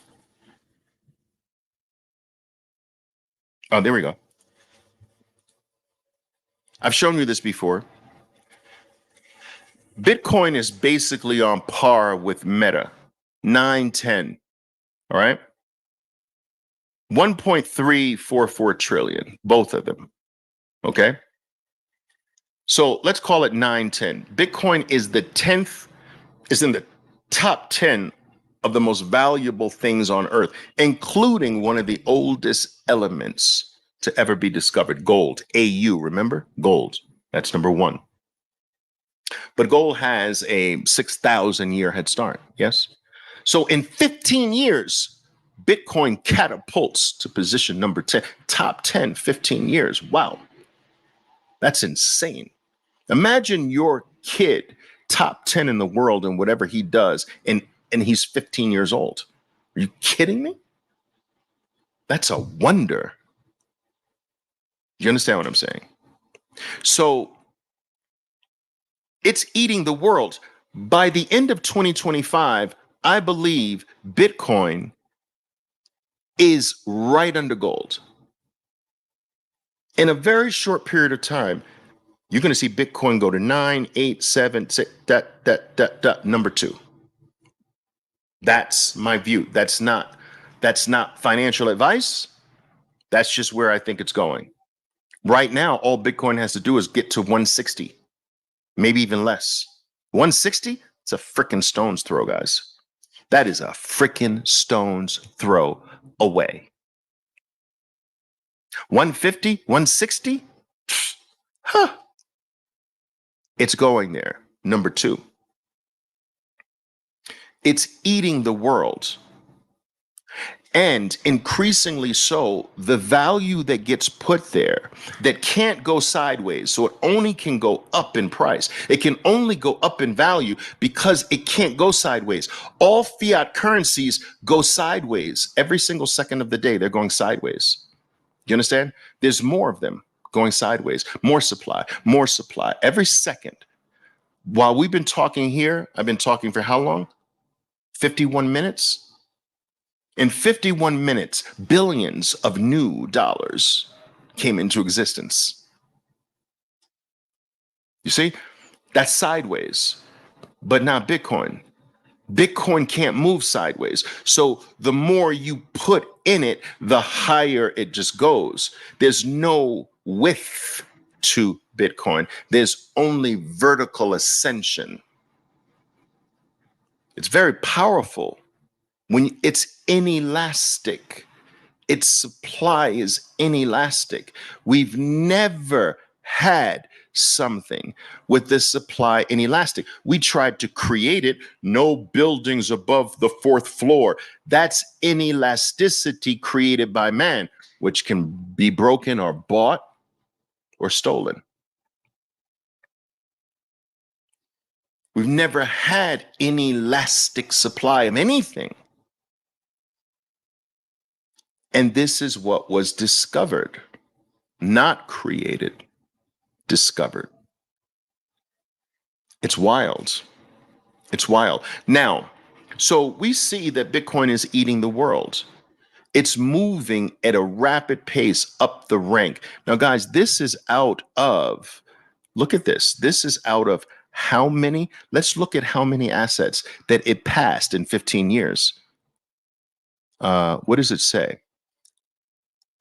Oh, there we go. I've shown you this before. Bitcoin is basically on par with Meta, 910. All right. 1.344 trillion, both of them. Okay. So let's call it 910. Bitcoin is the 10th, is in the top 10 of the most valuable things on earth, including one of the oldest elements to ever be discovered, gold. AU, remember? Gold. That's number one. But gold has a 6,000 year head start. Yes. So in 15 years, Bitcoin catapults to position number 10, top 10, 15 years. Wow. That's insane. Imagine your kid top 10 in the world in whatever he does, and he's 15 years old. Are you kidding me? That's a wonder. You understand what I'm saying? So it's eating the world. By the end of 2025, I believe Bitcoin is right under gold. In a very short period of time, you're going to see Bitcoin go to 9, 8, 7, 6, number 2. That's my view. That's not financial advice. That's just where I think it's going. Right now, all Bitcoin has to do is get to 160, maybe even less. 160? It's a freaking stone's throw, guys. That is a freaking stone's throw away. 150, 160? Huh. It's going there. Number 2. It's eating the world. And increasingly so, the value that gets put there that can't go sideways, so it only can go up in price. It can only go up in value because it can't go sideways. All fiat currencies go sideways every single second of the day. They're going sideways. You understand? There's more of them going sideways, more supply every second. While we've been talking here, I've been talking for how long? 51 minutes. In 51 minutes, billions of new dollars came into existence. You see, that's sideways, but not Bitcoin. Bitcoin can't move sideways. So the more you put in it, the higher it just goes. There's no width to Bitcoin. There's only vertical ascension. It's very powerful. When it's inelastic, its supply is inelastic. We've never had something with this supply inelastic. We tried to create it, no buildings above the 4th floor. That's inelasticity created by man, which can be broken or bought or stolen. We've never had inelastic supply of anything. And this is what was discovered, not created, discovered. It's wild. It's wild. Now, so we see that Bitcoin is eating the world. It's moving at a rapid pace up the rank. Now, guys, this is out of, look at this. This is out of how many? Let's look at how many assets that it passed in 15 years. What does it say?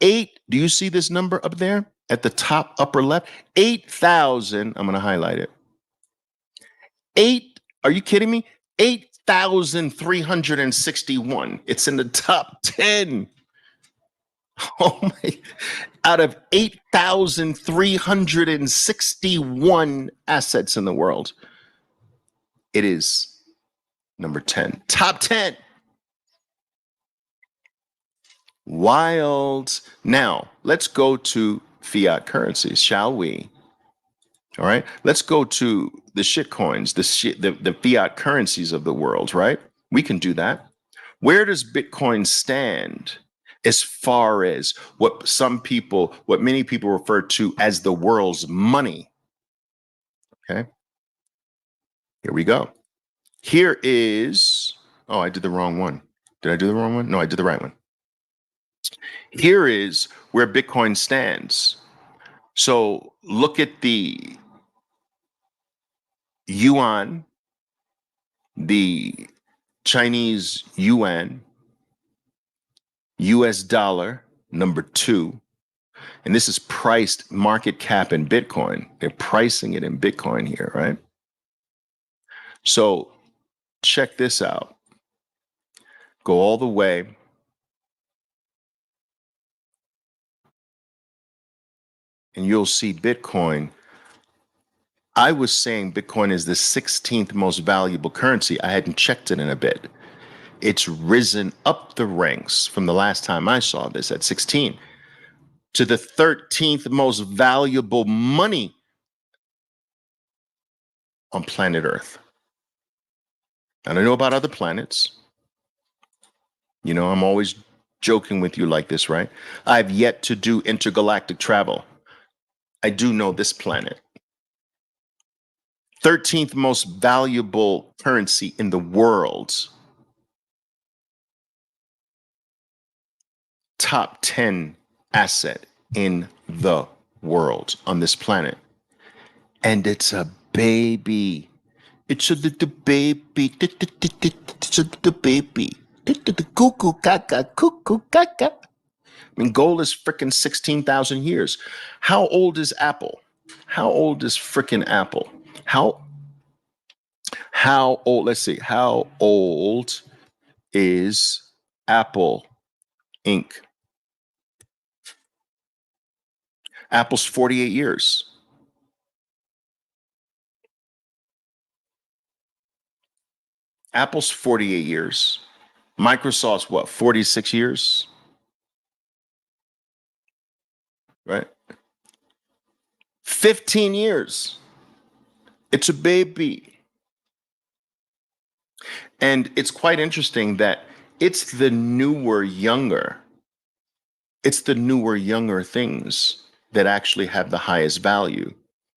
8, do you see this number up there at the top upper left? 8,000, I'm going to highlight it. 8, are you kidding me? 8,361. It's in the top 10. Oh my, out of 8,361 assets in the world, it is number 10. Top 10. Wild. Now, let's go to fiat currencies, shall we? All right. Let's go to the shit coins, the fiat currencies of the world, right? We can do that. Where does Bitcoin stand as far as what many people refer to as the world's money? Okay. Here we go. Here is, oh, I did the wrong one. Did I do the wrong one? No, I did the right one. Here is where Bitcoin stands. So look at the yuan, the Chinese yuan, US dollar, number 2. And this is priced market cap in Bitcoin. They're pricing it in Bitcoin here, right? So check this out. Go all the way. And you'll see Bitcoin. I was saying Bitcoin is the 16th most valuable currency. I hadn't checked it in a bit. It's risen up the ranks from the last time I saw this at 16 to the 13th most valuable money on planet Earth. I don't know about other planets. You know, I'm always joking with you like this, right? I've yet to do intergalactic travel. I do know this planet. 13th most valuable currency in the world. Top 10 asset in the world on this planet. And it's a baby. It's a little baby. It's a little baby. Cuckoo caca, cuckoo caca. I mean, gold is freaking 16,000 years. How old is Apple? How old is freaking Apple? How old? Let's see. How old is Apple Inc? Apple's 48 years. Apple's 48 years. Microsoft's what, 46 years? Right? 15 years. It's a baby. And it's quite interesting that it's the newer, younger. It's the newer, younger things that actually have the highest value.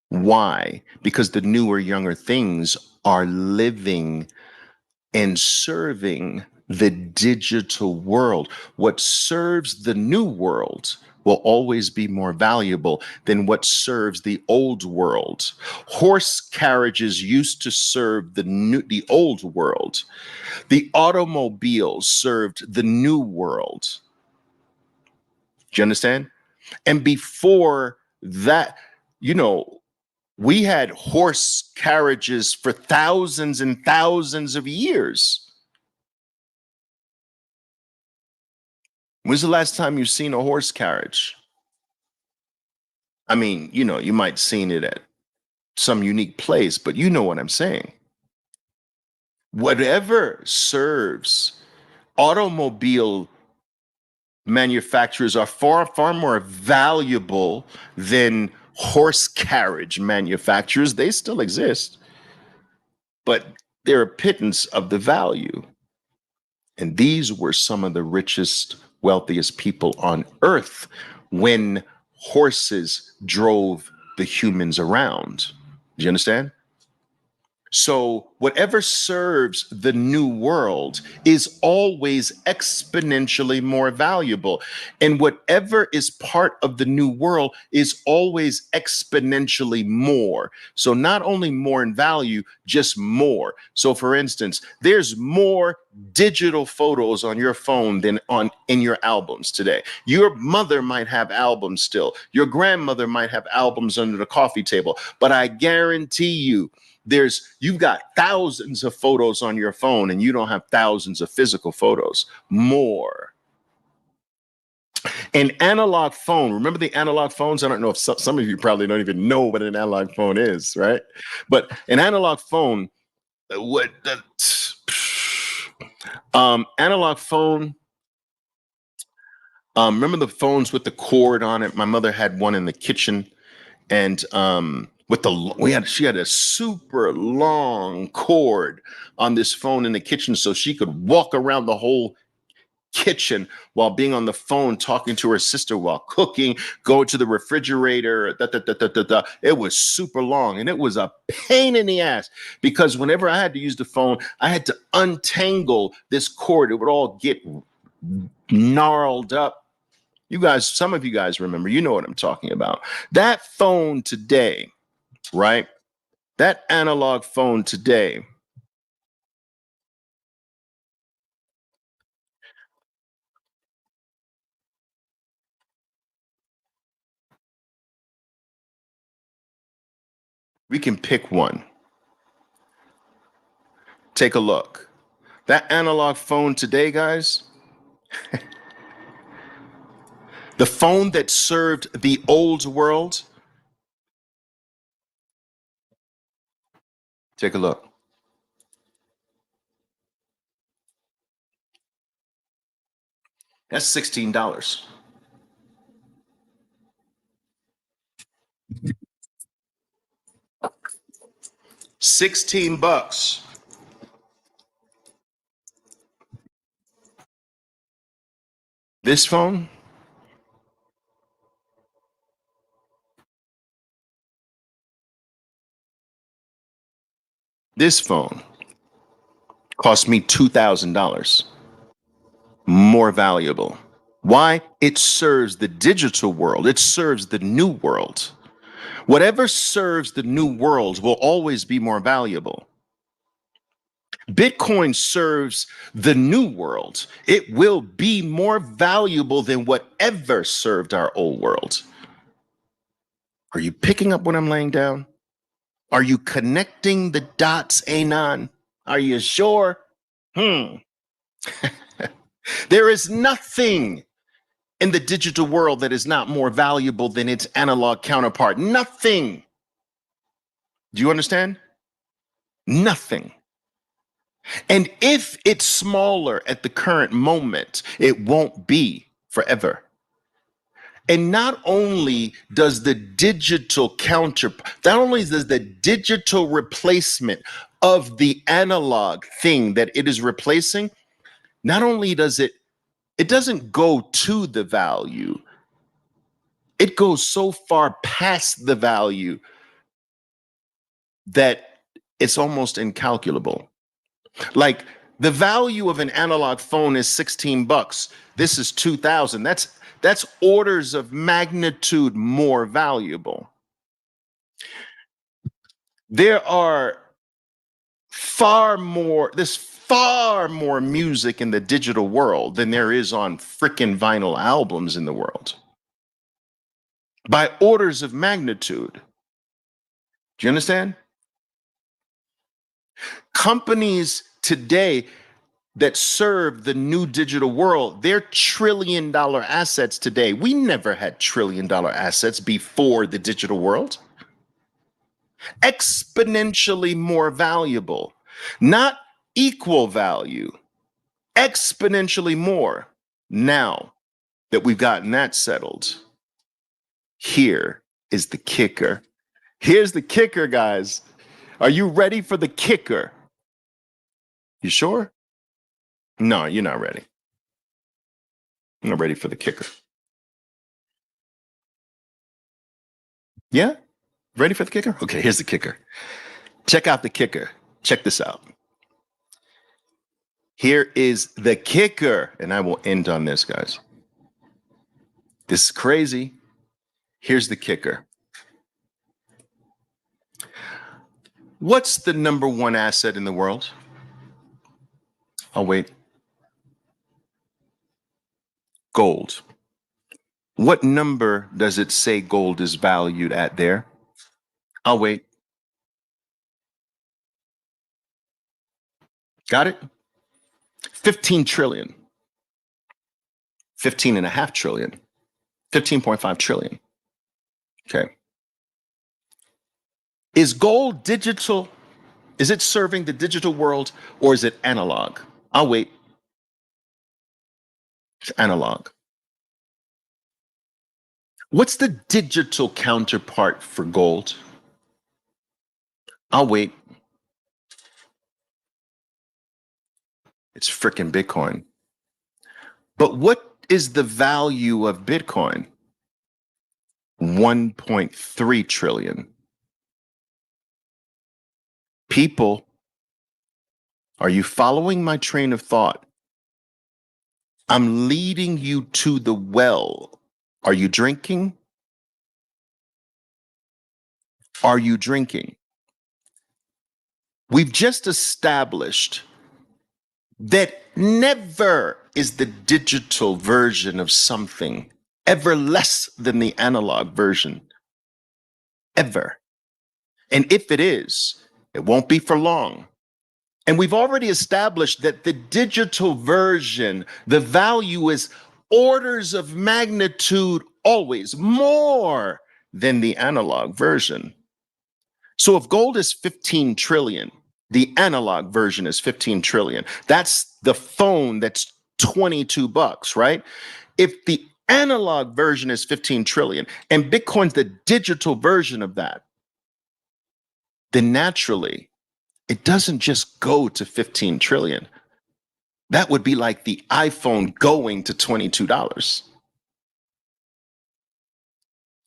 Why? Because the newer, younger things are living and serving the digital world. What serves the new world will always be more valuable than what serves the old world. Horse carriages used to serve the old world. The automobiles served the new world. Do you understand? And before that, you know, we had horse carriages for thousands and thousands of years. When's the last time you've seen a horse carriage? I mean, you know, you might seen it at some unique place, but you know what I'm saying. Whatever serves, automobile manufacturers are far, far more valuable than horse carriage manufacturers. They still exist, but they're a pittance of the value. And these were some of the richest, wealthiest people on earth when horses drove the humans around. Do you understand? So, whatever serves the new world is always exponentially more valuable. And whatever is part of the new world is always exponentially more. So, not only more in value, just more. So, for instance, there's more digital photos on your phone than on in your albums today. Your mother might have albums still. Your grandmother might have albums under the coffee table, but I guarantee you've got thousands of photos on your phone and you don't have thousands of physical photos. More. An analog phone, remember the analog phones? I don't know if some of you probably don't even know what an analog phone is, right? But an analog phone, analog phone, remember the phones with the cord on it? My mother had one in the kitchen, and she had a super long cord on this phone in the kitchen so she could walk around the whole kitchen while being on the phone talking to her sister while cooking, go to the refrigerator. It was super long and it was a pain in the ass because whenever I had to use the phone, I had to untangle this cord. It would all get gnarled up. You guys, some of you guys remember, you know what I'm talking about. That phone today, right? That analog phone today, we can pick one. Take a look. That analog phone today, guys, the phone that served the old world, take a look. That's $16. 16 bucks. This phone, this phone cost me $2,000. More valuable. Why? It serves the digital world. It serves the new world. Whatever serves the new world will always be more valuable. Bitcoin serves the new world. It will be more valuable than whatever served our old world. Are you picking up what I'm laying down? Are you connecting the dots, Anon? Are you sure? There is nothing in the digital world that is not more valuable than its analog counterpart. Nothing. Do you understand? Nothing. And if it's smaller at the current moment, it won't be forever. And not only does the digital not only does the digital replacement of the analog thing that it is replacing, not only does it doesn't go to the value, it goes so far past the value that it's almost incalculable. Like the value of an analog phone is 16 bucks. This is 2,000. That's orders of magnitude more valuable. There's far more music in the digital world than there is on frickin' vinyl albums in the world. By orders of magnitude. Do you understand? Companies today that serve the new digital world, they're $1 trillion assets today. We never had $1 trillion assets before the digital world. Exponentially more valuable, not equal value, exponentially more. Now that we've gotten that settled, here is the kicker. Here's the kicker, guys. Are you ready for the kicker? You sure? No, you're not ready. I'm not ready for the kicker. Yeah? Ready for the kicker? Okay, here's the kicker. Check out the kicker. Check this out. Here is the kicker, and I will end on this, guys. This is crazy. Here's the kicker. What's the number one asset in the world? I'll wait. Gold. What number does it say gold is valued at there? I'll wait. Got it? 15 trillion. 15 and a half trillion. 15.5 trillion. Okay. Is gold digital? Is it serving the digital world or is it analog? I'll wait. It's analog. What's the digital counterpart for gold? I'll wait. It's frickin' Bitcoin. But what is the value of Bitcoin? 1.3 trillion. People, are you following my train of thought? I'm leading you to the well. Are you drinking? Are you drinking? We've just established that never is the digital version of something ever less than the analog version. Ever. And if it is, it won't be for long. And we've already established that the digital version, the value is orders of magnitude always more than the analog version. So if gold is 15 trillion, the analog version is 15 trillion. That's the phone that's 22 bucks, right? If the analog version is 15 trillion and Bitcoin's the digital version of that, then naturally it doesn't just go to 15 trillion. That would be like the iPhone going to $22.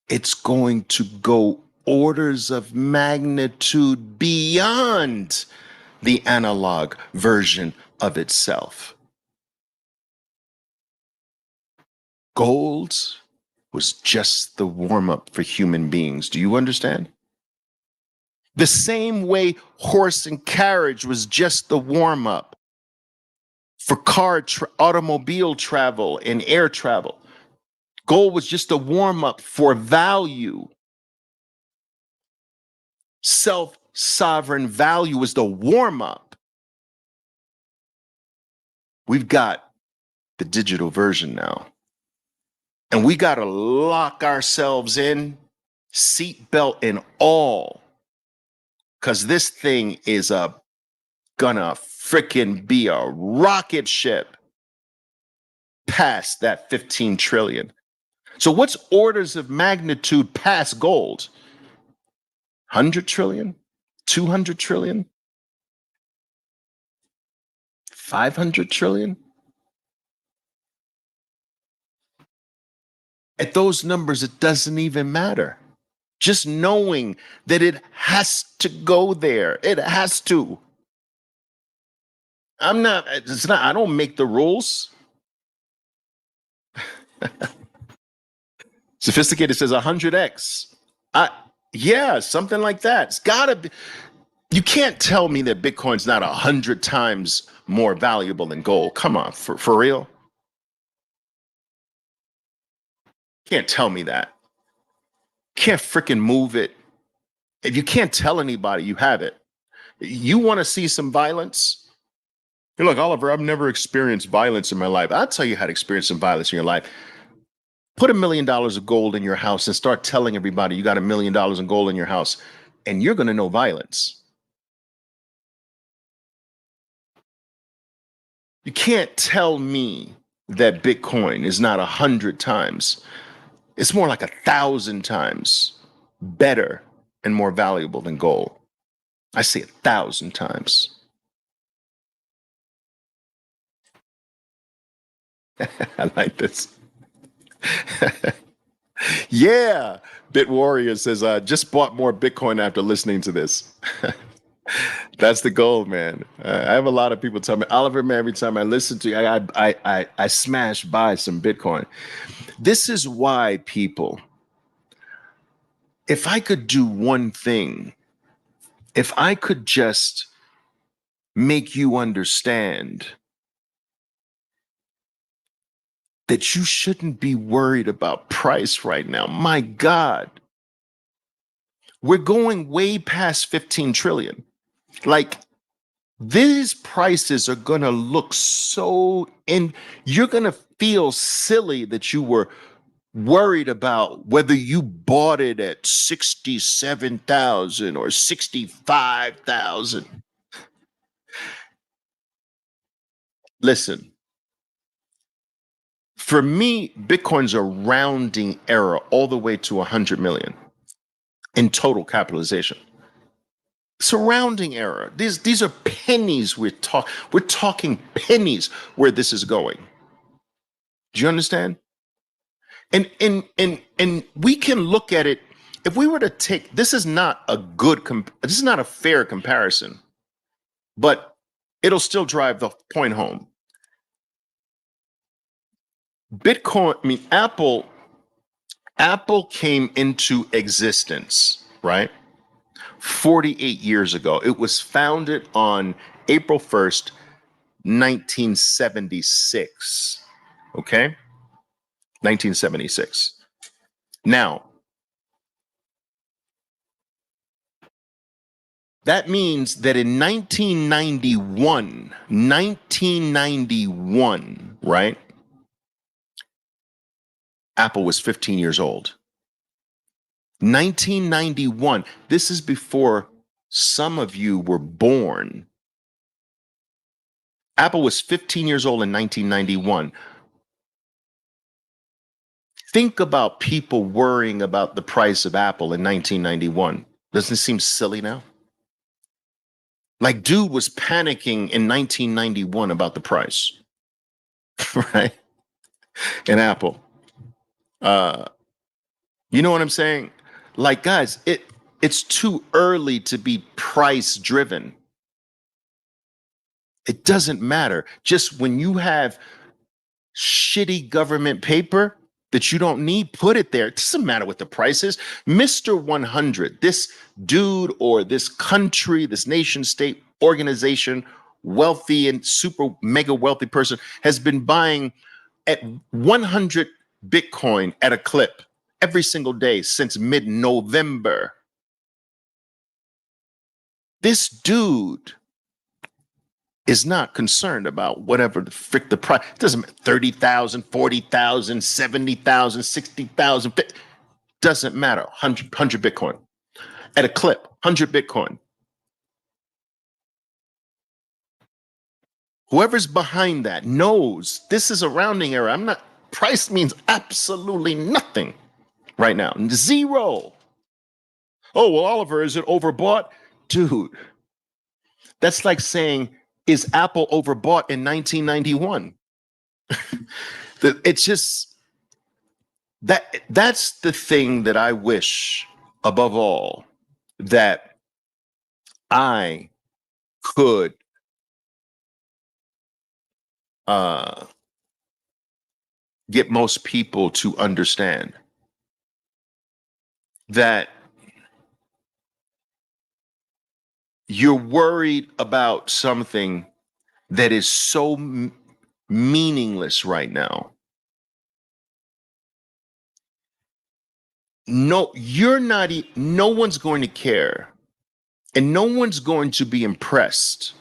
It's going to go orders of magnitude beyond the analog version of itself. Gold was just the warm up for human beings. Do you understand? The same way horse and carriage was just the warm up for automobile travel and air travel. Gold was just a warm up for value. Self sovereign value was the warm up. We've got the digital version now. And we got to lock ourselves in, seatbelt and all, because this thing is gonna freaking be a rocket ship past that 15 trillion. So what's orders of magnitude past gold? 100 trillion? 200 trillion? 500 trillion? At those numbers, it doesn't even matter. Just knowing that it has to go there. It has to. I don't make the rules. Sophisticated says 100x. Yeah, something like that. It's gotta be. You can't tell me that Bitcoin's not 100 times more valuable than gold. Come on, for real? Can't tell me that. Can't freaking move it. If you can't tell anybody you have it, you want to see some violence? You're like, Oliver, I've never experienced violence in my life. I'll tell you how to experience some violence in your life. Put $1 million of gold in your house and start telling everybody you got $1 million in gold in your house, and you're going to know violence. You can't tell me that Bitcoin is not 100 times. It's more like 1,000 times better and more valuable than gold. I say 1,000 times. I like this. Yeah, Bit Warrior says, just bought more Bitcoin after listening to this. That's the goal, man. I have a lot of people tell me, Oliver, man, every time I listen to you, I smash by some Bitcoin. This is why people, if I could do one thing, if I could just make you understand that you shouldn't be worried about price right now. My God, we're going way past 15 trillion. Like, these prices are going to look you're going to feel silly that you were worried about whether you bought it at 67,000 or 65,000. Listen, for me, Bitcoin's a rounding error all the way to 100 million in total capitalization. Surrounding error. These are pennies we're talking pennies where this is going. Do you understand? And we can look at it. If we were to take, this is not a this is not a fair comparison, but it'll still drive the point home. Bitcoin, I mean, Apple came into existence, right? 48 years ago. It was founded on April 1st, 1976. Okay? 1976. Now, That means that in 1991, right? Apple was 15 years old. 1991. This is before some of you were born. Apple was 15 years old in 1991. Think about people worrying about the price of Apple in 1991. Doesn't it seem silly now? Like, dude was panicking in 1991 about the price, right? In Apple. You know what I'm saying? Like, guys, it's too early to be price driven. It doesn't matter. Just when you have shitty government paper that you don't need, put it there. It doesn't matter what the price is. Mr. 100, this dude or this country, this nation state organization, wealthy and super mega wealthy person has been buying at 100 Bitcoin at a clip every single day since mid-November. This dude is not concerned about whatever the frick the price. It doesn't matter, 30,000, 40,000, 70,000, 60,000. Doesn't matter. 100 Bitcoin at a clip, 100 Bitcoin. Whoever's behind that knows this is a rounding error. Price means absolutely nothing right now. Zero. Oh, well, Oliver, is it overbought? Dude, that's like saying, is Apple overbought in 1991? It's just that's the thing that I wish above all that I could get most people to understand, that you're worried about something that is so meaningless right now. No, no one's going to care, and no one's going to be impressed.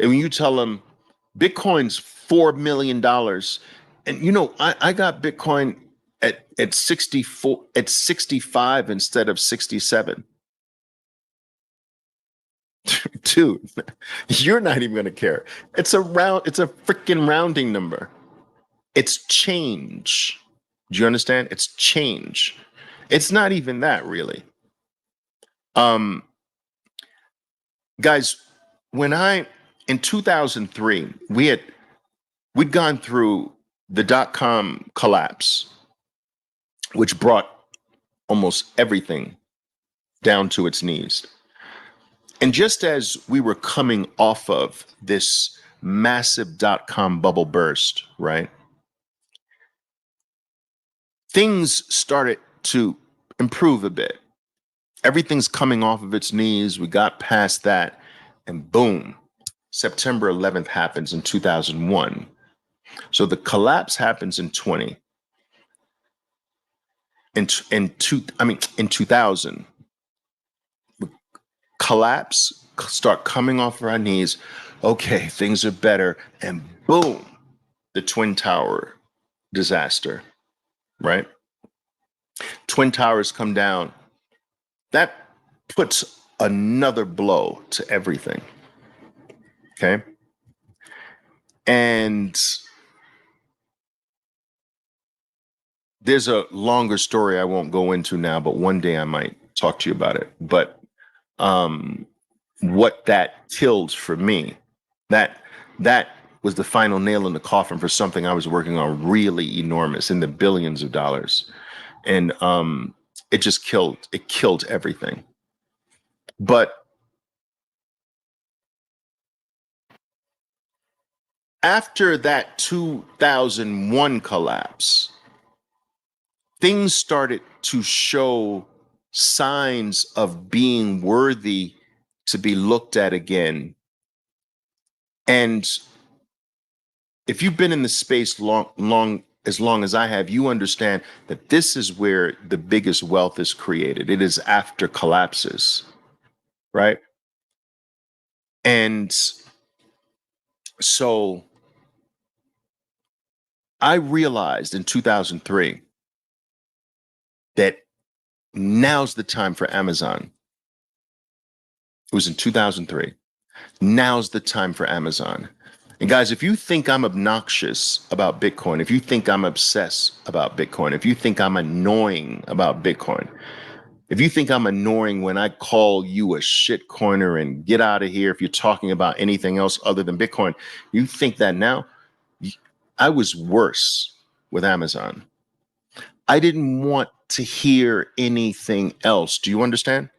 And when you tell them Bitcoin's $4 million, and you know, I got Bitcoin at 64, at 65 instead of 67. Dude, you're not even going to care. It's a freaking rounding number. It's change. Do you understand? It's change. It's not even that, really. Guys, in 2003, we'd gone through the dot-com collapse, which brought almost everything down to its knees. And just as we were coming off of this massive dot-com bubble burst, right? Things started to improve a bit. Everything's coming off of its knees. We got past that, and boom, September 11th happens in 2001. So the collapse happens in 20. In 2000. Collapse, start coming off of our knees. Okay, things are better, and boom, the Twin Tower disaster, right? Twin Towers come down. That puts another blow to everything. Okay. And there's a longer story I won't go into now, but one day I might talk to you about it. But what that killed for me, that was the final nail in the coffin for something I was working on really enormous, in the billions of dollars. And it killed everything. But after that 2001 collapse, things started to show signs of being worthy to be looked at again. And if you've been in the space long as I have, you understand that this is where the biggest wealth is created. It is after collapses, right? And so I realized in 2003 that now's the time for Amazon. It was in 2003. Now's the time for Amazon. And guys, if you think I'm obnoxious about Bitcoin, if you think I'm obsessed about Bitcoin, if you think I'm annoying about Bitcoin, if you think I'm annoying when I call you a shitcoiner and get out of here if you're talking about anything else other than Bitcoin, you think that now? I was worse with Amazon. I didn't want to hear anything else. Do you understand?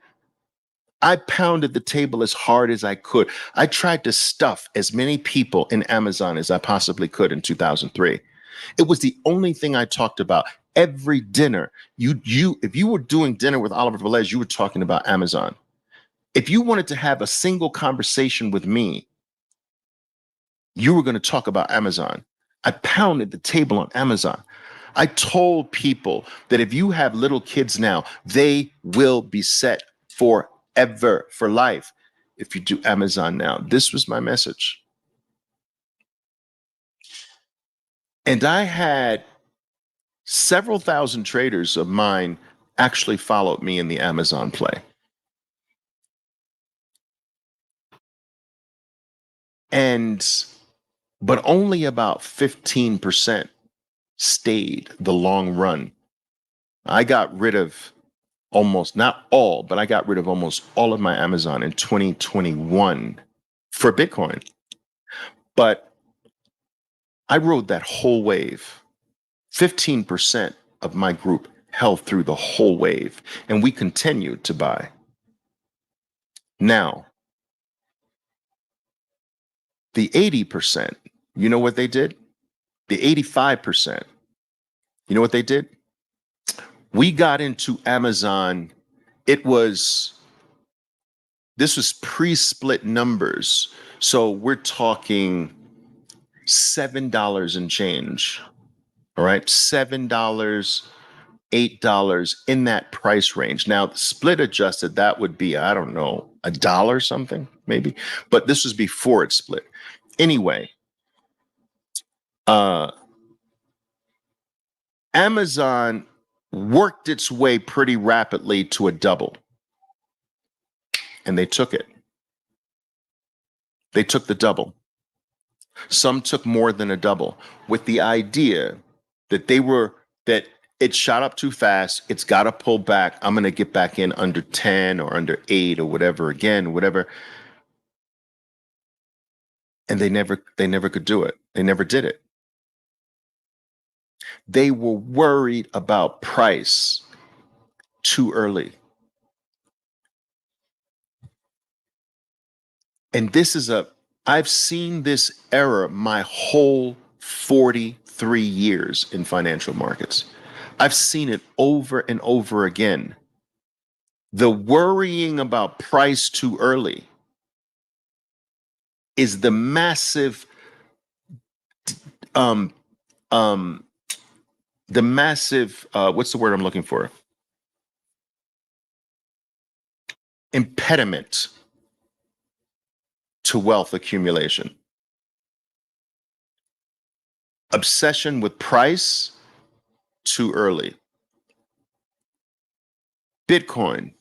I pounded the table as hard as I could. I tried to stuff as many people in Amazon as I possibly could in 2003. It was the only thing I talked about. Every dinner, if you were doing dinner with Oliver Velez, you were talking about Amazon. If you wanted to have a single conversation with me, you were going to talk about Amazon. I pounded the table on Amazon. I told people that if you have little kids now, they will be set forever, for life, if you do Amazon now. This was my message. And I had several thousand traders of mine actually followed me in the Amazon play. But only about 15% stayed the long run. I got rid of almost, not all, but I got rid of almost all of my Amazon in 2021 for Bitcoin. But I rode that whole wave. 15% of my group held through the whole wave, and we continued to buy. Now, the 80%, you know what they did? The 85%, you know what they did? We got into Amazon. This was pre-split numbers. So we're talking $7 and change. All right, $7, $8 in that price range. Now, split adjusted, that would be, I don't know, $1 something, maybe. But this was before it split. Anyway, Amazon worked its way pretty rapidly to a double. And they took it. They took the double. Some took more than a double, with the idea that that it shot up too fast. It's got to pull back. I'm going to get back in under 10 or under 8 or whatever again, whatever. And they never could do it. They never did it. They were worried about price too early. And I've seen this error my whole 43 years in financial markets. I've seen it over and over again. The worrying about price too early is the massive, what's the word I'm looking for? Impediment to wealth accumulation. Obsession with price too early. Bitcoin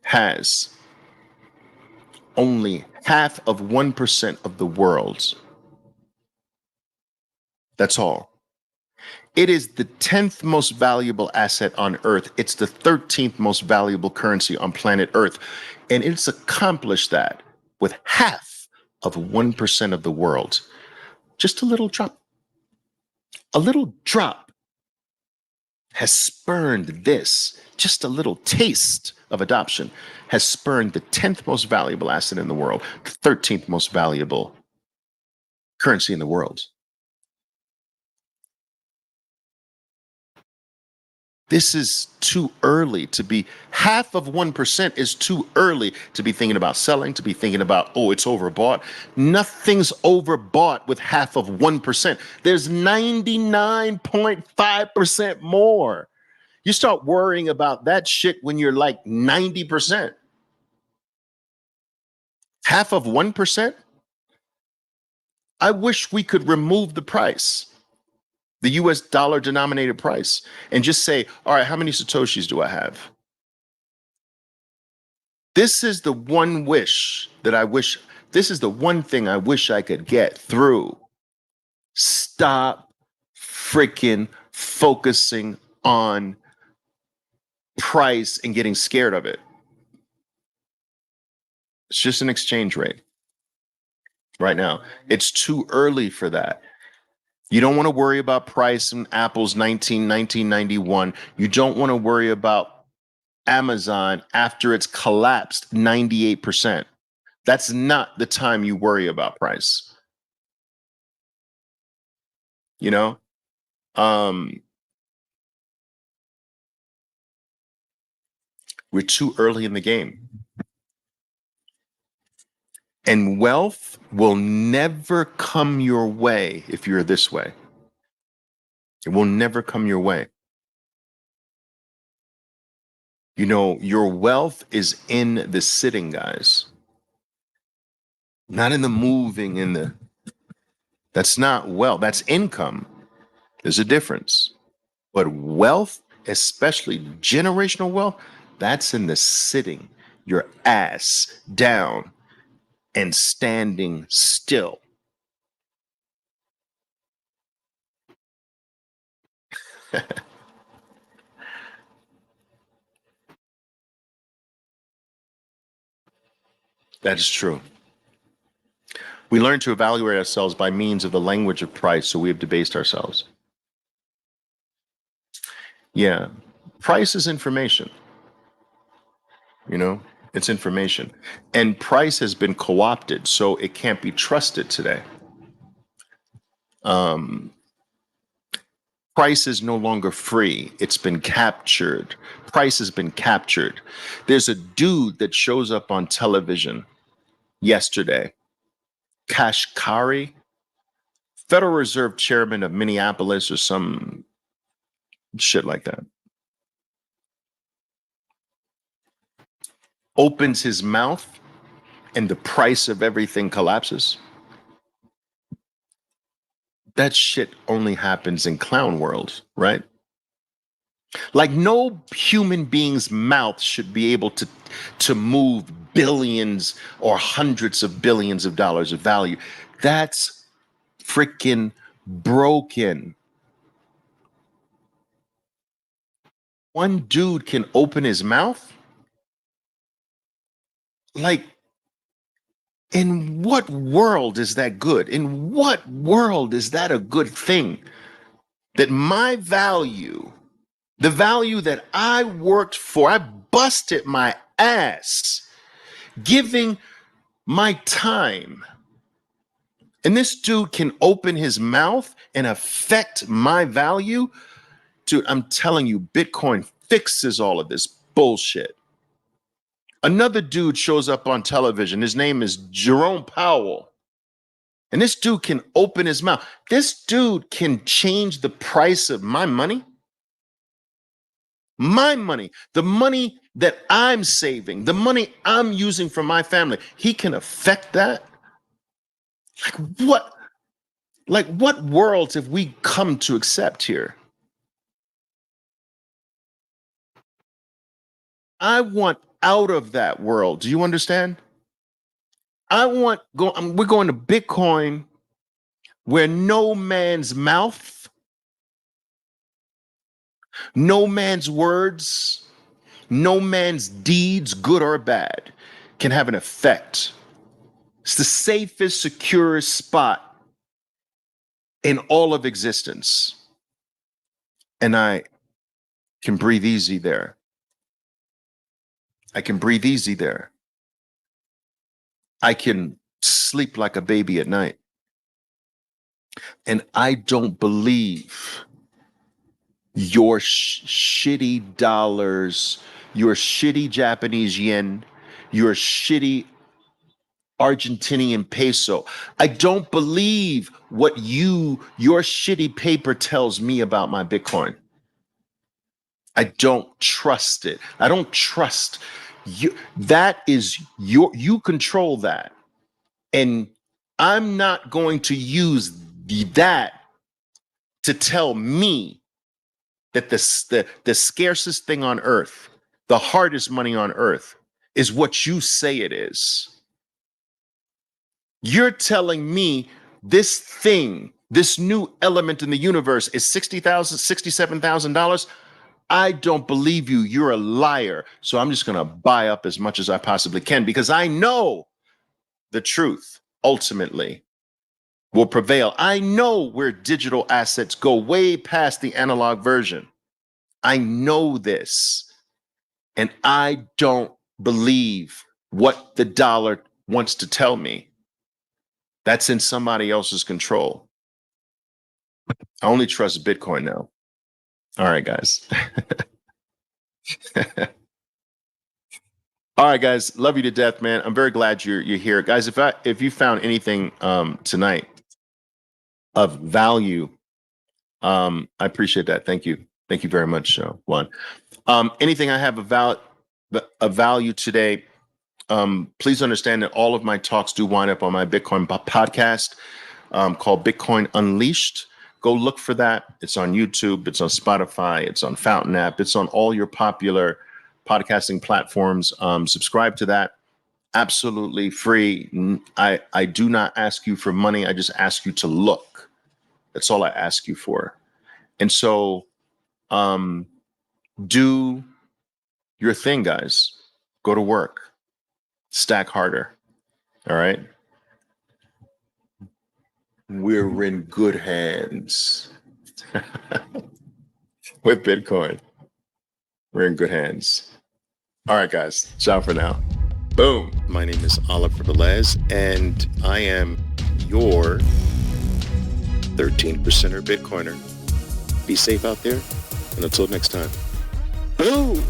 has only half of 1% of the world's. That's all. It is the 10th most valuable asset on Earth. It's the 13th most valuable currency on planet Earth. And it's accomplished that with half of 1% of the world. Just a little drop. A little drop has spurned this. Just a little taste of adoption has spurned the 10th most valuable asset in the world, the 13th most valuable currency in the world. This is too early to be, half of 1% is too early to be thinking about selling, to be thinking about, oh, it's overbought. Nothing's overbought with half of 1%. There's 99.5% more. You start worrying about that shit when you're like 90%. Half of 1%? I wish we could remove the price, the US dollar denominated price, and just say, all right, how many Satoshis do I have? This is the one wish that I wish, this is the one thing I wish I could get through. Stop freaking focusing on price and getting scared of it. It's just an exchange rate right now. It's too early for that. You don't want to worry about price in Apple's 1991. You don't want to worry about Amazon after it's collapsed 98%. That's not the time you worry about price. You know? We're too early in the game. And wealth will never come your way if you're this way. It will never come your way. You know, your wealth is in the sitting, guys. Not in the moving, that's not wealth, that's income. There's a difference. But wealth, especially generational wealth, that's in the sitting, your ass down and standing still. That is true. We learn to evaluate ourselves by means of the language of price, so we have debased ourselves. Yeah, price is information. You know, it's information. And price has been co-opted, so it can't be trusted today. Price is no longer free. It's been captured. Price has been captured. There's a dude that shows up on television yesterday, Kashkari, Federal Reserve Chairman of Minneapolis or some shit like that. Opens his mouth and the price of everything collapses. That shit only happens in clown world, right? Like no human being's mouth should be able to move billions or hundreds of billions of dollars of value. That's freaking broken. One dude can open his mouth? Like, in what world is that good? In what world is that a good thing? That my value, the value that I worked for, I busted my ass giving my time. And this dude can open his mouth and affect my value. Dude, I'm telling you, Bitcoin fixes all of this bullshit. Another dude shows up on television. His name is Jerome Powell. And this dude can open his mouth. This dude can change the price of my money. My money, the money that I'm saving, the money I'm using for my family. He can affect that. Like what worlds have we come to accept here? I want out of that world. Do you understand? We're going to Bitcoin where no man's mouth, no man's words, no man's deeds, good or bad, can have an effect. It's the safest, securest spot in all of existence. And I can breathe easy there. I can breathe easy there. I can sleep like a baby at night. And I don't believe your shitty dollars, your shitty Japanese yen, your shitty Argentinian peso. I don't believe what your shitty paper tells me about my Bitcoin. I don't trust it. I don't trust you. That is you control that. And I'm not going to use that to tell me that the scarcest thing on earth, the hardest money on earth, is what you say it is. You're telling me this thing, this new element in the universe is $60,000, $67,000. I don't believe you. You're a liar. So I'm just going to buy up as much as I possibly can because I know the truth ultimately will prevail. I know where digital assets go way past the analog version. I know this. And I don't believe what the dollar wants to tell me. That's in somebody else's control. I only trust Bitcoin now. All right, guys. All right, guys. Love you to death, man. I'm very glad you're here, guys. If you found anything tonight of value, I appreciate that. Thank you very much, Juan. Anything I have of value today. Please understand that all of my talks do wind up on my Bitcoin podcast called Bitcoin Unleashed. Go look for that. It's on YouTube. It's on Spotify. It's on Fountain App. It's on all your popular podcasting platforms. Subscribe to that. Absolutely free. I do not ask you for money. I just ask you to look. That's all I ask you for. And so do your thing, guys. Go to work. Stack harder. All right. We're in good hands with Bitcoin. We're in good hands. All right, guys. Ciao for now. Boom. My name is Oliver Velez, and I am your 13%er Bitcoiner. Be safe out there, and until next time. Boom.